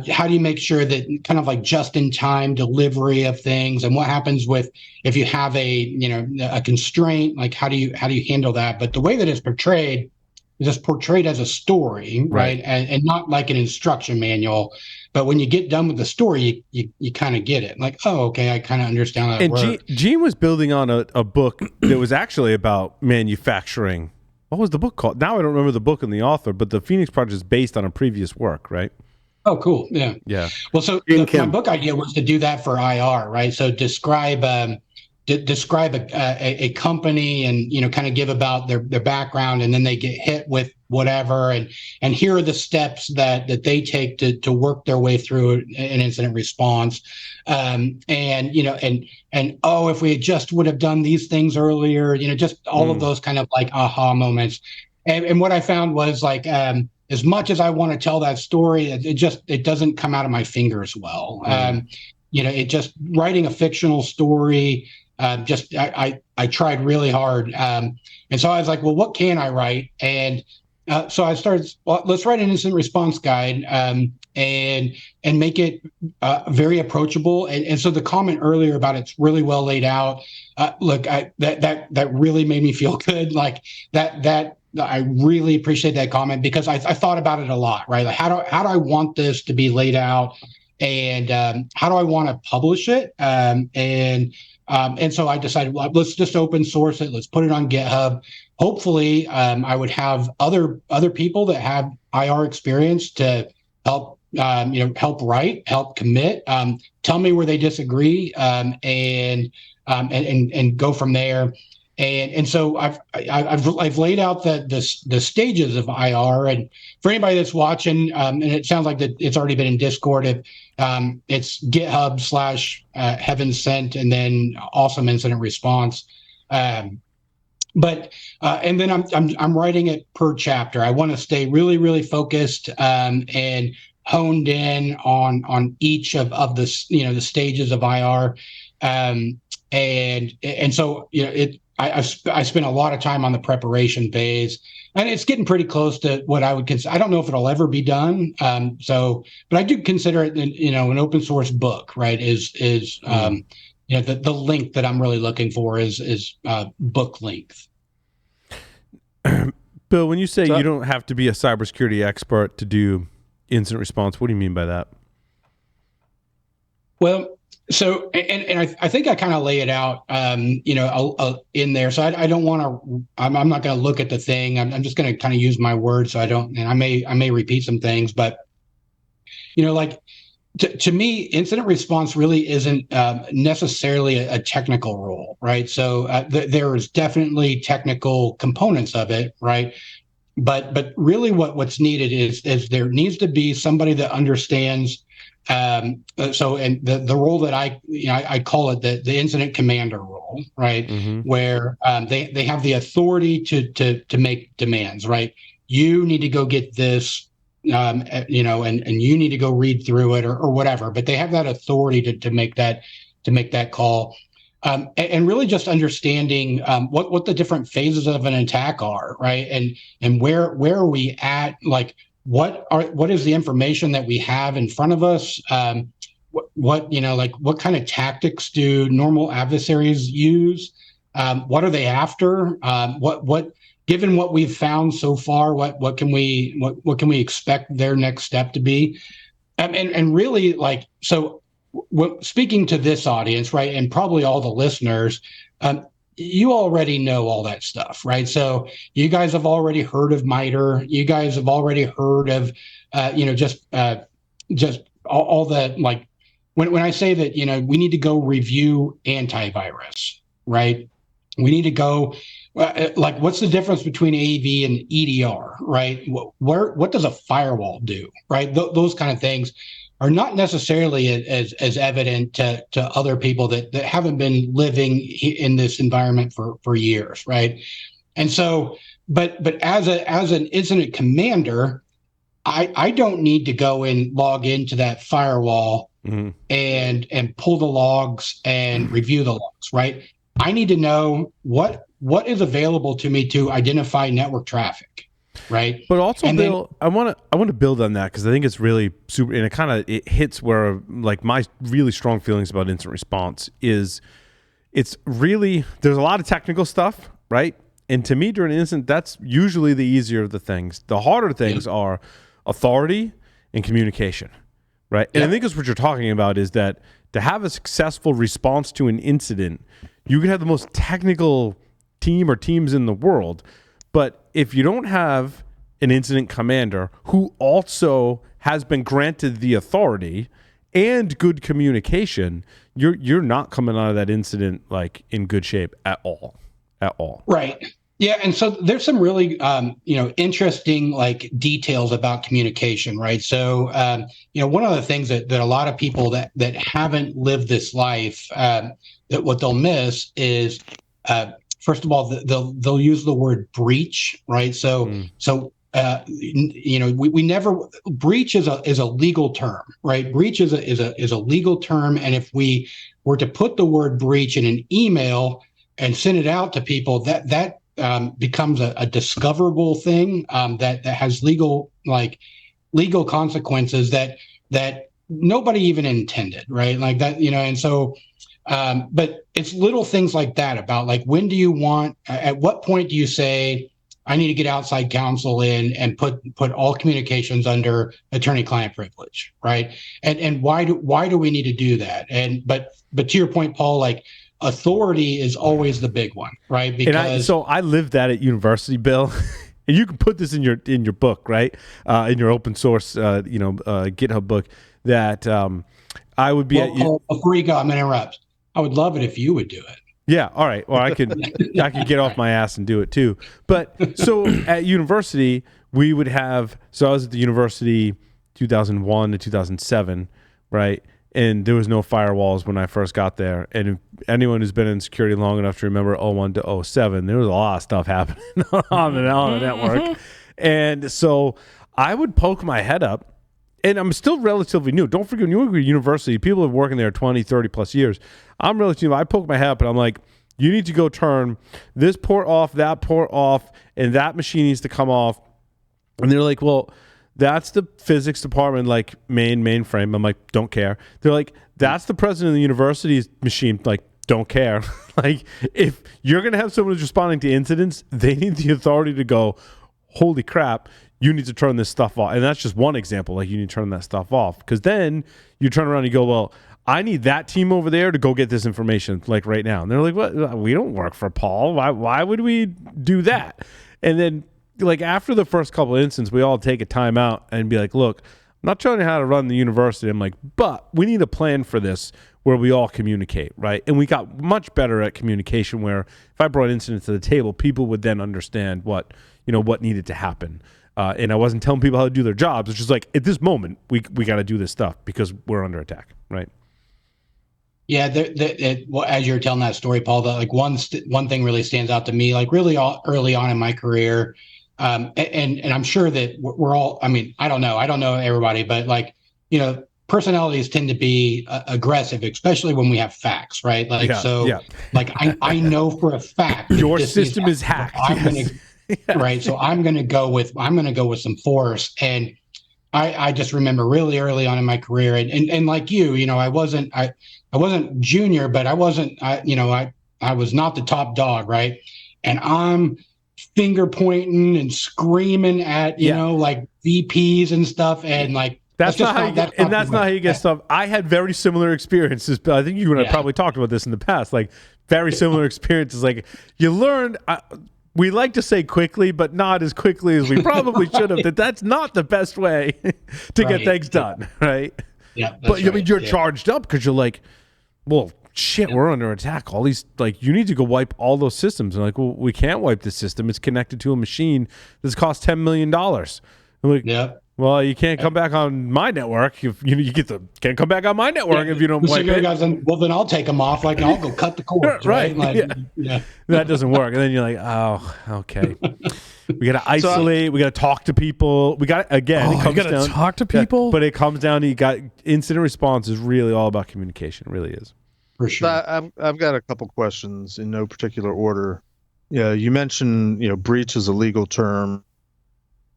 how do you make sure that kind of like just in time delivery of things, and what happens with if you have a constraint, like how do you handle that? But the way that it's portrayed is just portrayed as a story, right? And not like an instruction manual. But when you get done with the story, you kind of get it. Like, oh, okay, I kind of understand how it works. Gene was building on a book that was actually about manufacturing. What was the book called? Now I don't remember the book and the author, but the Phoenix Project is based on a previous work, right? Oh, cool. Yeah. Yeah. Well, so my book idea was to do that for IR, right? So describe a company and kind of give about their background, and then they get hit with whatever, and here are the steps that they take to work their way through an incident response, and if we just would have done these things earlier, just all of those kind of like aha moments, and what I found was like as much as I want to tell that story, it doesn't come out of my fingers well. It just writing a fictional story. I tried really hard. And so I was like, well, what can I write? And so I started, well, let's write an incident response guide and make it very approachable. And so the comment earlier about it's really well laid out. Look, that really made me feel good. Like that I really appreciate that comment because I thought about it a lot, right? Like how do I want this to be laid out, and how do I want to publish it? And so I decided, well, let's just open source it. Let's put it on GitHub. hopefully I would have other people that have IR experience to help help write, help commit, tell me where they disagree, and go from there. And so I've laid out the stages of IR, and for anybody that's watching, and it sounds like that it's already been in Discord. It's GitHub/Heaven Sent, and then Awesome Incident Response. But and then I'm writing it per chapter. I want to stay really, really focused and honed in on each of the the stages of IR, and so I spent a lot of time on the preparation phase, and it's getting pretty close to what I would consider. I don't know if it'll ever be done. But I do consider it, an open source book, right? The length that I'm really looking for is book length. Bill, when you say you don't have to be a cybersecurity expert to do incident response, what do you mean by that? Well, so, and I think I kind of lay it out, in there. So I don't want to. I'm not going to look at the thing. I'm just going to kind of use my words. So I don't. And I may repeat some things, but to me, incident response really isn't necessarily a technical role, right? So there is definitely technical components of it, right? But really, what's needed is there needs to be somebody that understands. And the role that I call it the incident commander role, right? Mm-hmm. Where they have the authority to make demands, right? You need to go get this, and you need to go read through it or whatever. But they have that authority to make that call, and really just understanding what the different phases of an attack are, right? And where are we at, like. What is the information that we have in front of us? What kind of tactics do normal adversaries use? What are they after? What given what we've found so far, what can we expect their next step to be? And really, speaking to this audience, right, and probably all the listeners, you already know all that stuff, right? So you guys have already heard of MITRE. You guys have already heard of, just all that. Like when I say that, we need to go review antivirus, right? We need to go, what's the difference between AV and EDR, right? What does a firewall do, right? Those kind of things are not necessarily as evident to other people that haven't been living in this environment for years, right? And so, but as an incident commander, I don't need to go and log into that firewall mm-hmm. and pull the logs and review the logs, right? I need to know what is available to me to identify network traffic. Right. But also, and Bill, I want to build on that because I think it's really super, and it hits where my really strong feelings about incident response is it's really, there's a lot of technical stuff, right? And to me, during an incident, that's usually the easier of the things. The harder things are authority and communication, right? And I think that's what you're talking about is that to have a successful response to an incident, you can have the most technical team or teams in the world. But if you don't have an incident commander who also has been granted the authority and good communication, you're not coming out of that incident in good shape at all. Right. Yeah, and so there's some really interesting details about communication, right? So one of the things that a lot of people that haven't lived this life that what they'll miss is. First of all, they'll use the word breach, right? So we never breach is a legal term, right? Breach is a legal term, and if we were to put the word breach in an email and send it out to people, that becomes a discoverable thing that has legal consequences that nobody even intended, right? Like that, and so. But it's little things like that about when do you want, at what point do you say, I need to get outside counsel in and put all communications under attorney-client privilege, right? And why do we need to do that? But to your point, Paul, authority is always the big one, right? Because so I lived that at university, Bill. And you can put this in your book, right? In your open source, GitHub book. That I would be. Before you go, I'm going to interrupt. I would love it if you would do it. Yeah. All right. Well, I could get off my ass and do it too. But so at university, we would have. So I was at the university 2001 to 2007, right? And there was no firewalls when I first got there. And if anyone who's been in security long enough to remember 01 to 07, there was a lot of stuff happening on the network. And so I would poke my head up, and I'm still relatively new. Don't forget, when you work at university, people have been working there 20, 30 plus years. I'm relatively new. I poke my head up, and I'm like, you need to go turn this port off, and that machine needs to come off. And they're like, well, that's the physics department, like mainframe. I'm like, don't care. They're like, that's the president of the university's machine. Like, don't care. Like, if you're going to have someone who's responding to incidents, they need the authority to go, holy crap, you need to turn this stuff off. And that's just one example. Like, you need to turn that stuff off. Because then you turn around and you go, well, I need that team over there to go get this information, like right now. And they're like, what? We don't work for Paul. Why would we do that? And then, like, after the first couple of instances, we all take a time out and be like, look, I'm not showing you how to run the university. I'm like, but we need a plan for this where we all communicate, right? And we got much better at communication where if I brought incidents to the table, people would then understand what needed to happen. And I wasn't telling people how to do their jobs. It's just like, at this moment, we got to do this stuff because we're under attack, right? Yeah, as you're telling that story, Paul, one thing really stands out to me, like really early on in my career. And I'm sure that we're all, I mean, I don't know everybody, but like, personalities tend to be aggressive, especially when we have facts, right? Like, like I know for a fact your system is hacked. Right. So I'm going to go with some force. And I just remember really early on in my career and like I wasn't junior, but I was not the top dog. Right. And I'm finger pointing and screaming at like VPs and stuff, and like that's not how you get stuff. I had very similar experiences, but I think you and I probably talked about this in the past. Like very similar experiences. Like you learned. We like to say quickly, but not as quickly as we probably should have. That's not the best way to get things done, right? Yeah. But I mean, you're charged up because you're like, well, shit, we're under attack. All these, like, you need to go wipe all those systems. And like, well, we can't wipe the system. It's connected to a machine that's cost $10 million. I'm like, well, you can't come back on my network. If can't come back on my network if you don't wipe it. Well, then I'll take them off. Like, I'll go cut the cords. Right. Like, That doesn't work. And then you're like, oh, okay. We got to isolate. We got to talk to people. We got again. It comes down to talk to people. But it comes down to incident response is really all about communication. It really is. For sure. I've got a couple questions in no particular order. Yeah, you mentioned breach is a legal term.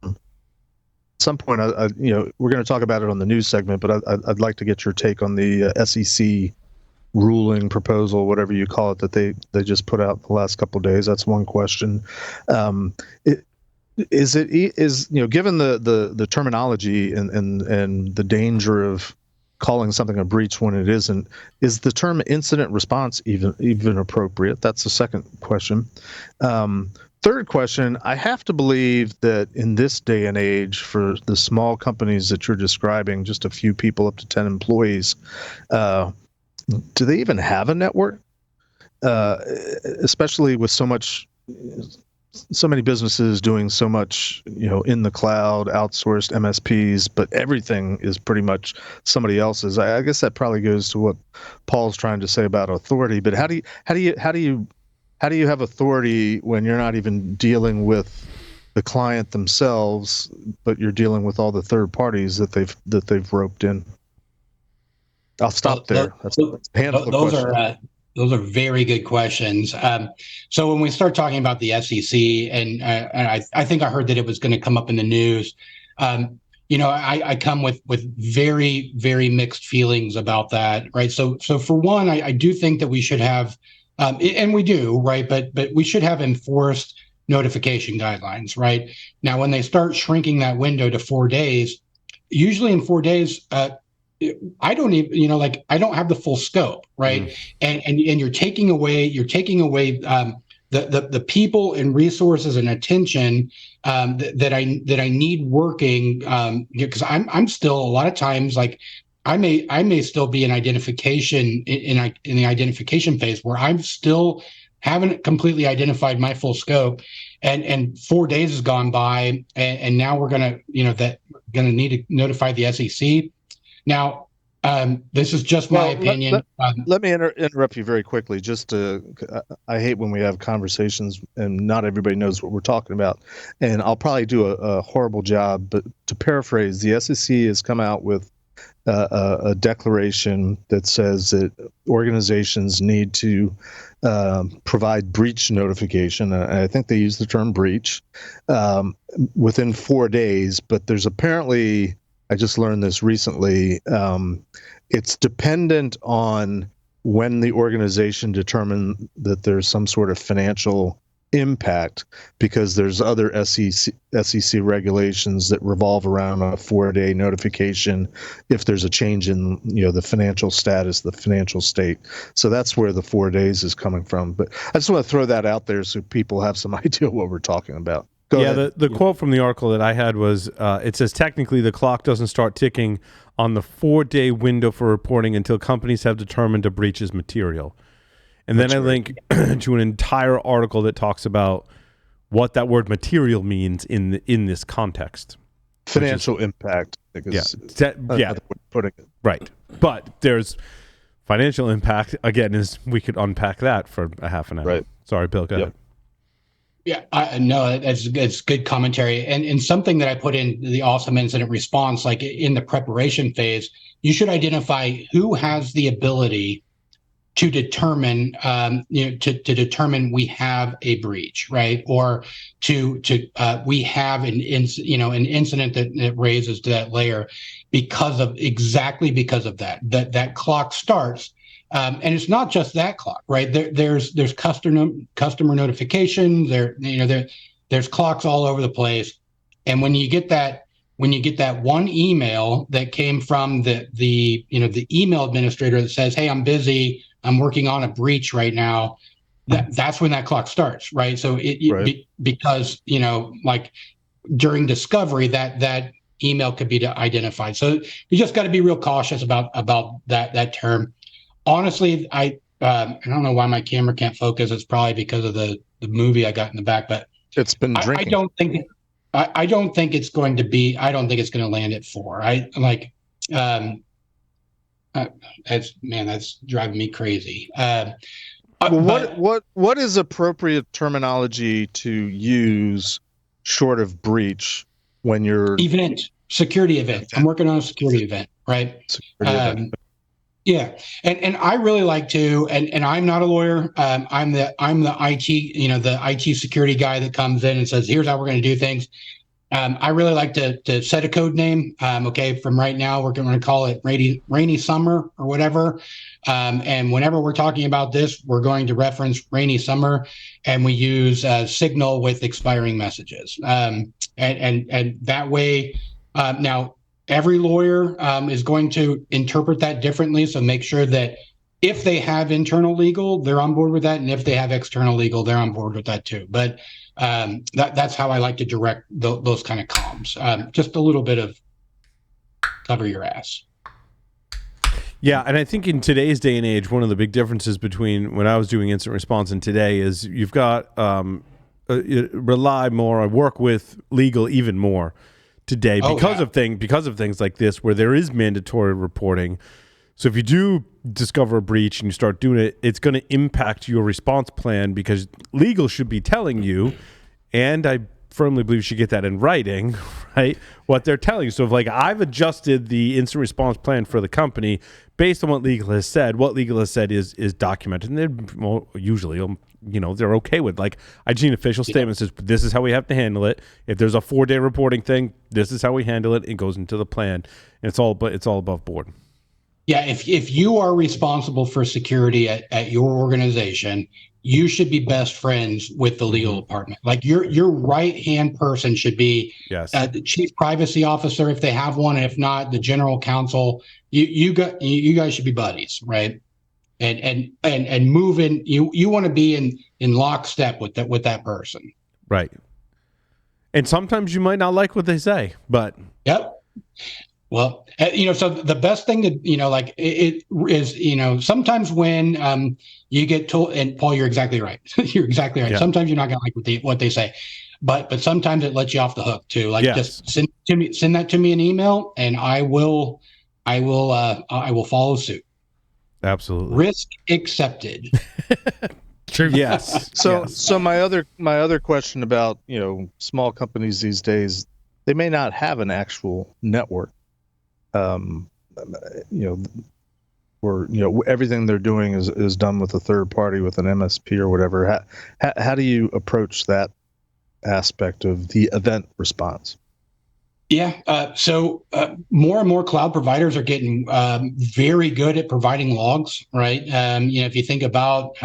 At some point, we're going to talk about it on the news segment, but I'd like to get your take on the SEC ruling proposal, whatever you call it, that they just put out the last couple of days. That's one question. Given the terminology and the danger of calling something a breach when it isn't, is the term incident response even appropriate? That's the second question. Third question, I have to believe that in this day and age, for the small companies that you're describing, just a few people up to 10 employees, do they even have a network? Especially with so many businesses doing so much, in the cloud, outsourced MSPs, but everything is pretty much somebody else's. I guess that probably goes to what Paul's trying to say about authority. But how do you have authority when you're not even dealing with the client themselves, but you're dealing with all the third parties that they've roped in? I'll stop there. That's a handful of questions. Those are very good questions. So when we start talking about the SEC, and I think I heard that it was going to come up in the news, I come with very, very mixed feelings about that, right? So for one, I do think that we should have, and we do, right? But we should have enforced notification guidelines, right? Now, when they start shrinking that window to 4 days, usually in 4 days, I don't even, like I don't have the full scope, right? And you're taking away the people and resources and attention that I need working, because I'm still a lot of times like I may still be in identification in the identification phase where I'm still haven't completely identified my full scope, and 4 days has gone by, and now we're gonna need to notify the SEC. Now, this is just my opinion. Let me interrupt you very quickly. I hate when we have conversations and not everybody knows what we're talking about. And I'll probably do a horrible job, but to paraphrase, the SEC has come out with a declaration that says that organizations need to provide breach notification. I think they use the term breach within 4 days, but there's apparently, I just learned this recently, it's dependent on when the organization determined that there's some sort of financial impact, because there's other SEC regulations that revolve around a 4-day notification if there's a change in the financial status, the financial state. So that's where the 4 days is coming from. But I just want to throw that out there so people have some idea what we're talking about. Go ahead. The quote from the article that I had was, it says, technically the clock doesn't start ticking on the 4-day window for reporting until companies have determined a breach is material. And then I link to an entire article that talks about what that word material means in this context. Financial impact. Putting it. Right. But there's financial impact, again, we could unpack that for a half an hour. Right. Sorry, Bill, go ahead. Yeah, no, it's good commentary. And something that I put in the awesome incident response, like in the preparation phase, you should identify who has the ability to determine, to determine we have a breach, right? Or we have an incident that raises to that layer because of that clock starts. And it's not just that clock, right? There's customer notifications. There's clocks all over the place. And when you get that one email that came from the email administrator that says, "Hey, I'm busy. I'm working on a breach right now," that's when that clock starts, right? So because like during discovery, that email could be identified. So you just got to be real cautious about that term. Honestly, I don't know why my camera can't focus. It's probably because of the movie I got in the back, but it's been drinking. I don't think it's going to land at 4. That's driving me crazy. What is appropriate terminology to use short of breach when you're security event? I'm working on a security event, right? Yeah, and I really like to, and I'm not a lawyer. I'm the IT, the IT security guy that comes in and says, "Here's how we're going to do things." I really like to set a code name. Okay, from right now, we're going to call it rainy summer or whatever. And whenever we're talking about this, we're going to reference rainy summer, and we use Signal with expiring messages. And that way, now every lawyer is going to interpret that differently. So make sure that if they have internal legal, they're on board with that, and if they have external legal, they're on board with that too. But that's how I like to direct those kind of comms. Just a little bit of cover your ass. Yeah, and I think in today's day and age, one of the big differences between when I was doing incident response and today is you've got rely more, I work with legal even more today because of things like this where there is mandatory reporting. So if you do discover a breach and you start doing it, it's going to impact your response plan because legal should be telling you, and I firmly believe you should get that in writing, right, what they're telling you. So if I've adjusted the incident response plan for the company based on what legal has said is documented, and they're usually they're okay with. I just need official statements. Says this is how we have to handle it. If there's a 4-day reporting thing, this is how we handle it. It goes into the plan, and it's all above board. Yeah, if you are responsible for security at your organization, you should be best friends with the legal department. Like your right hand person should be the chief privacy officer if they have one, and if not, the general counsel. You guys should be buddies, right? And moving. You want to be in lockstep with that person, right? And sometimes you might not like what they say, but yep. Well, so the best thing to, like it is, sometimes when you get told, and Paul, you're exactly right. You're exactly right. Yeah. Sometimes you're not going to like what they say, but sometimes it lets you off the hook too. Like just send that to me an email, and I will follow suit. Absolutely. Risk accepted. True. Yes. So my other question about, small companies these days, they may not have an actual network. Where everything they're doing is done with a third party, with an MSP or whatever. How do you approach that aspect of the event response? Yeah. So more and more cloud providers are getting very good at providing logs, right? If you think about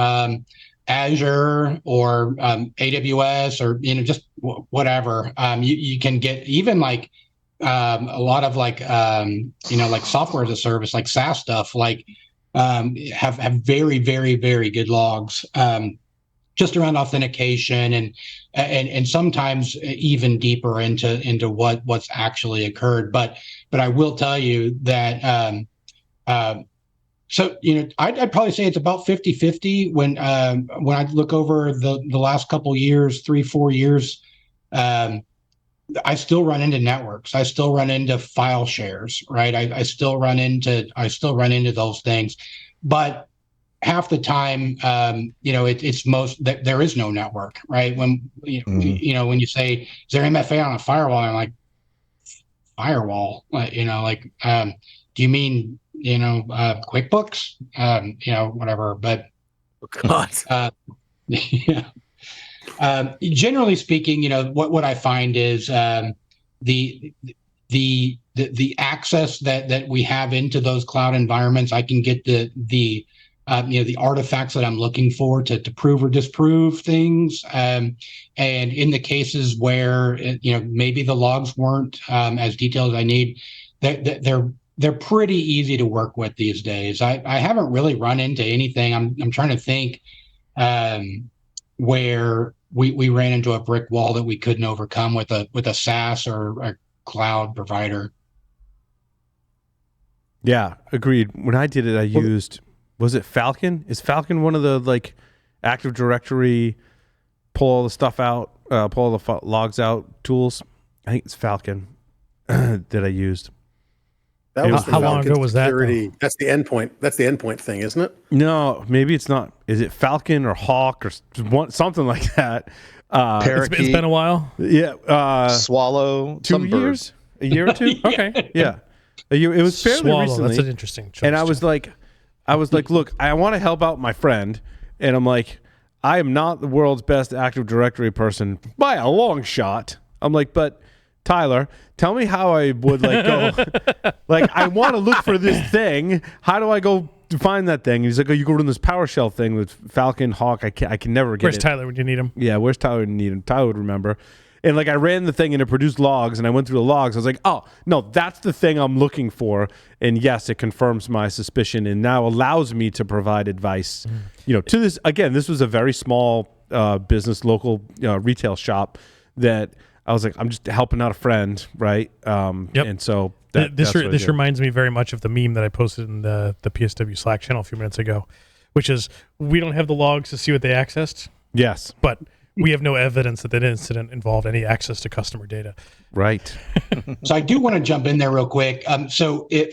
Azure or AWS or just whatever, you can get even like a lot of like software as a service, like SaaS stuff, like have very, very, very good logs just around authentication and sometimes even deeper into what's actually occurred. But I will tell you that so I'd probably say it's about 50-50 when I look over the last couple of years, 3-4 years. I still run into networks. I still run into file shares, right? I still run into those things, but half the time, it's most that there is no network, right? When when you say is there MFA on a firewall, I'm like, firewall, do you mean QuickBooks, whatever? But God. yeah. Generally speaking, what I find is the access that we have into those cloud environments. I can get the artifacts that I'm looking for to prove or disprove things. And in the cases where maybe the logs weren't as detailed as I need, they're pretty easy to work with these days. I haven't really run into anything. I'm trying to think where we ran into a brick wall that we couldn't overcome with a SaaS or a cloud provider. Yeah, agreed. When I did it, I used, was it Falcon? Is Falcon one of the Active Directory, pull all the stuff out, pull all the logs out tools? I think it's Falcon that I used. That was how long ago was security. that? That's the endpoint. That's the endpoint thing, isn't it? No, maybe it's not. Is it Falcon or Hawk or something like that? It's been a while. Yeah. Swallow. 2 years? A year or two? Okay. Yeah. It was fairly Swallow, recently. that's an interesting choice. And I was like, look, I want to help out my friend. And I'm like, I am not the world's best Active Directory person by a long shot. I'm like, but Tyler, tell me how I would go. I want to look for this thing. How do I go to find that thing? And he's like, oh, you go run this PowerShell thing with Falcon, Hawk. I can never get Where's it. Tyler when you need him? Yeah, where's Tyler when you need him? Tyler would remember. And I ran the thing and it produced logs, and I went through the logs. I was like, oh, no, that's the thing I'm looking for. And yes, it confirms my suspicion and now allows me to provide advice. To this, again, this was a very small business, local retail shop that I was like, I'm just helping out a friend, right? Yep. And so this reminds me very much of the meme that I posted in the PSW Slack channel a few minutes ago, which is we don't have the logs to see what they accessed. Yes. But we have no evidence that incident involved any access to customer data. Right. So I do want to jump in there real quick.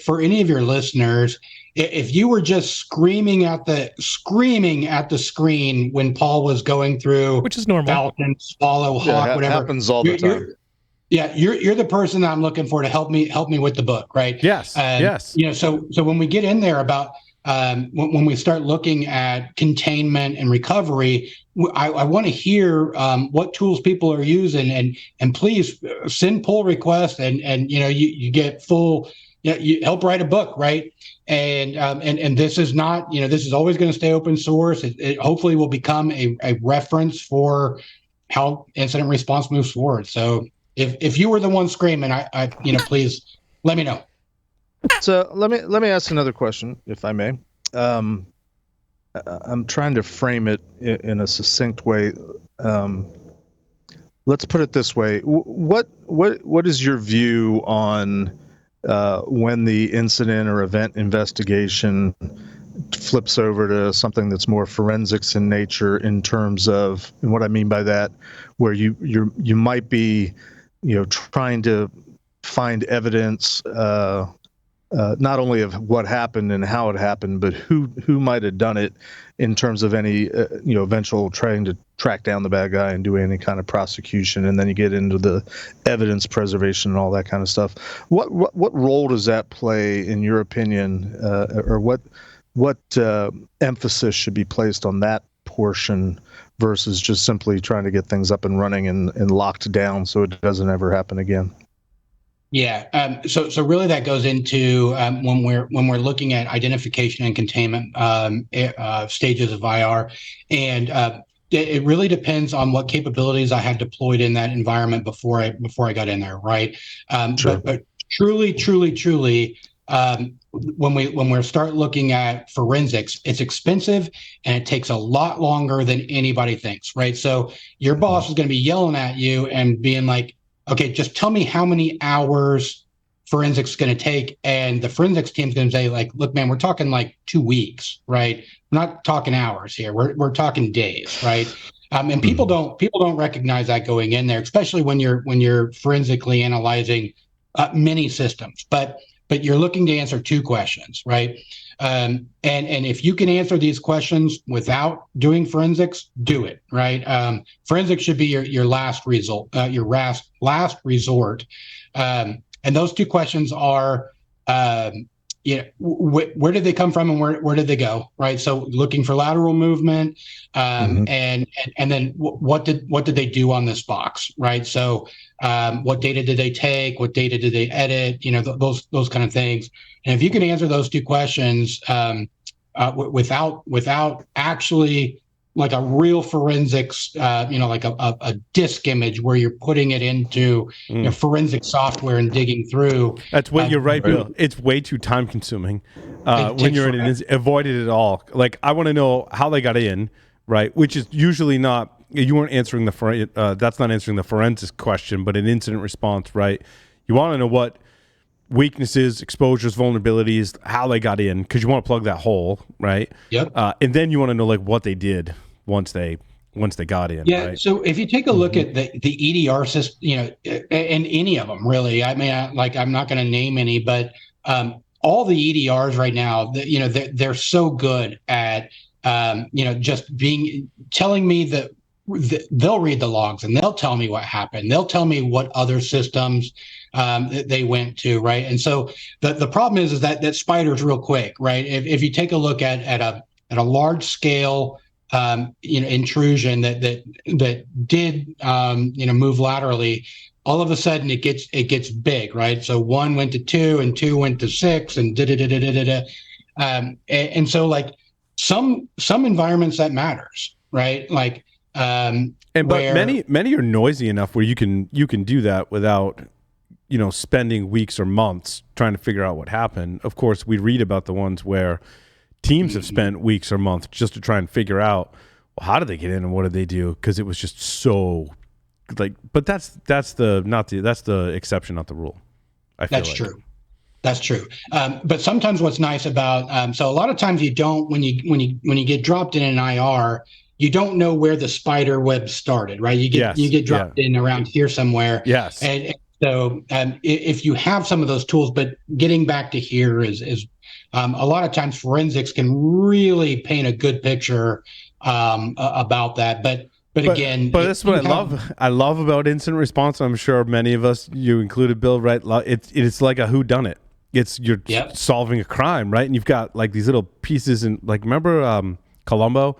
For any of your listeners, if you were just screaming at the screen when Paul was going through, which is normal, Falcon, Swallow, Hawk, whatever, happens all the time. You're the person that I'm looking for to help me with the book, right? Yes. Yes. So when we get in there about when we start looking at containment and recovery, I want to hear what tools people are using, and please send pull requests, and you get full you help write a book, right? And this is not, this is always going to stay open source. It hopefully will become a reference for how incident response moves forward. So if you were the one screaming, I please let me know. So let me ask another question, if I may. I'm trying to frame it in a succinct way. Let's put it this way: what is your view on when the incident or event investigation flips over to something that's more forensics in nature, in terms of, and what I mean by that, where you might be, trying to find evidence, not only of what happened and how it happened, but who might have done it, in terms of any eventual trying to track down the bad guy and do any kind of prosecution, and then you get into the evidence preservation and all that kind of stuff. What role does that play, in your opinion, or what emphasis should be placed on that portion versus just simply trying to get things up and running and locked down so it doesn't ever happen again? Yeah. So really that goes into when we're looking at identification and containment stages of IR, and it really depends on what capabilities I had deployed in that environment before I got in there, right? Sure. But truly, when we start looking at forensics, it's expensive and it takes a lot longer than anybody thinks, right? So your boss is going to be yelling at you and being like, okay, just tell me how many hours forensics is going to take. And the forensics team's going to say, like, look, man, we're talking like 2 weeks, right? We're not talking hours here. We're talking days, right? And people don't recognize that going in there, especially when you're forensically analyzing many systems. But you're looking to answer 2 questions, right? And if you can answer these questions without doing forensics, do it, right? Forensics should be your last result, your last resort. And those 2 questions are, where did they come from and where did they go, right? So looking for lateral movement, and then what did they do on this box, right? So what data did they take? What data did they edit? Those kind of things. And if you can answer those 2 questions without actually like a real forensics, like a disk image where you're putting it into forensic software and digging through. That's what you're right, Bill. It's way too time consuming when you're in it. Avoid it at all. Like, I want to know how they got in, right? Which is usually not. You weren't answering that's not answering the forensics question, but an incident response, right? You want to know what weaknesses, exposures, vulnerabilities, how they got in, because you want to plug that hole, right? Yep. And then you want to know like what they did once they got in. Yeah. Right? So if you take a look at the EDR system, and any of them really, I mean, I'm not going to name any, but all the EDRs right now, they're so good at just telling me that they'll read the logs and they'll tell me what happened. They'll tell me what other systems they went to, right? And so the problem is that spiders real quick, right? If you take a look at a large scale intrusion that did move laterally, all of a sudden it gets big, right? So 1 went to 2 and 2 went to 6 and and so like some environments that matters, right? Like but many are noisy enough where you can do that without spending weeks or months trying to figure out what happened. Of course, we read about the ones where teams have spent weeks or months just to try and figure out, well, how did they get in and what did they do? Because it was just so like. But that's the exception, not the rule. I feel that's true. That's true. But sometimes what's nice about so a lot of times you don't when you get dropped in an IR. You don't know where the spider web started, right? You get dropped in around here somewhere. Yes. And so if you have some of those tools, but getting back to here is a lot of times forensics can really paint a good picture about that. But again, that's what I love about incident response. I'm sure many of us, you included, Bill, right? It's like a whodunit. You're solving a crime, right? And you've got like these little pieces, and like remember Columbo.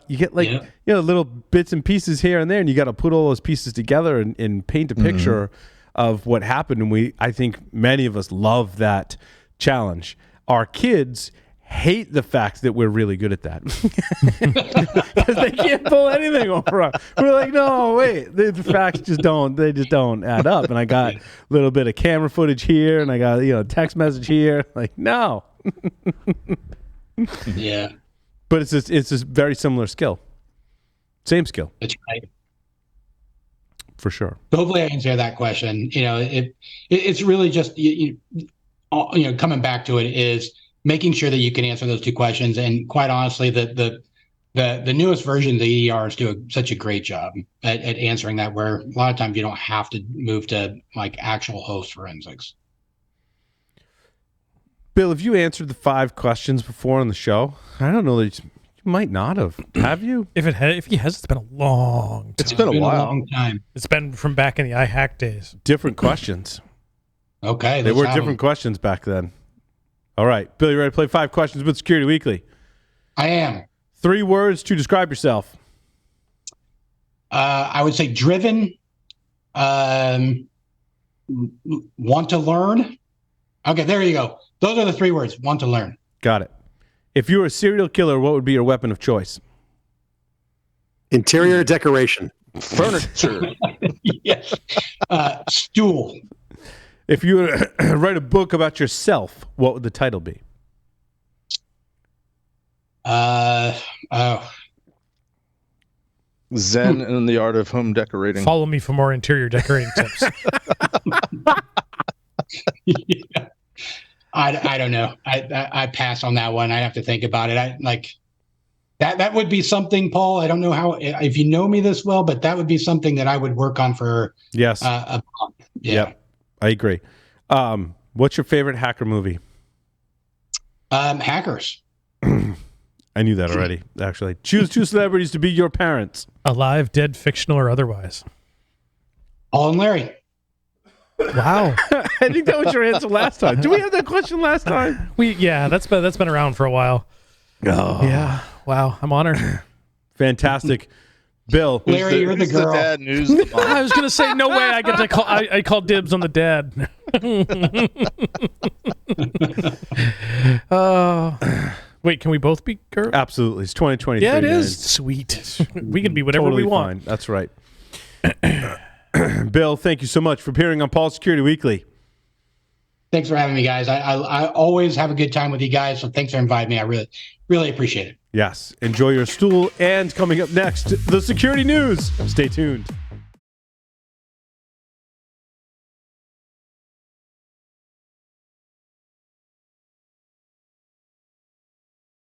You get like little bits and pieces here and there, and you got to put all those pieces together and paint a picture of what happened, and I think many of us love that challenge. Our kids hate the fact that we're really good at that because they can't pull anything over us. We're like, no, wait, the facts just don't add up. And I got a little bit of camera footage here, and I got text message here. Like, no. Yeah, but it's a very similar skill, same skill. that's right. For sure. Hopefully, I answer that question. It's really just coming back to it is making sure that you can answer those two questions. And quite honestly, the newest version of the EDRs do such a great job at answering that, where a lot of times you don't have to move to like actual host forensics. Bill, have you answered the 5 questions before on the show? I don't know that you might not have. Have you? If he has, it's been a long time. It's been a while. Long time. It's been from back in the iHack days. Different questions. Okay. They were different questions back then. All right. Bill, you ready to play 5 questions with Security Weekly? I am. 3 words to describe yourself. I would say driven, want to learn. Okay, there you go. Those are the 3 words. Want to learn. Got it. If you were a serial killer, what would be your weapon of choice? Interior decoration. Furniture. Yes. Stool. If you were to write a book about yourself, what would the title be? Zen and the Art of Home Decorating. Follow me for more interior decorating tips. Yeah. I don't know. I pass on that one. I have to think about it. That would be something, Paul. I don't know if you know me this well, but that would be something that I would work on for Yes. a month. Yeah. Yep. I agree. What's your favorite hacker movie? Hackers. I knew that already, actually. Choose 2 celebrities to be your parents. Alive, dead, fictional, or otherwise. Paul and Larry. Wow. I think that was your answer last time. Did we have that question last time? That's been around for a while. Oh. Yeah. Wow. I'm honored. Fantastic. Bill. Larry, you're the who's girl. dad and who's the mom? I was gonna say no way. I get to call. I call dibs on the dad. Wait, can we both be girl? Absolutely. It's 2023. Yeah, it man. is. Sweet. We can be whatever Totally we want. fine. That's right. Bill, thank you so much for appearing on Paul Security Weekly. Thanks for having me, guys. I always have a good time with you guys, so thanks for inviting me. I really, really appreciate it. Yes. Enjoy your stool. And coming up next, the security news. Stay tuned.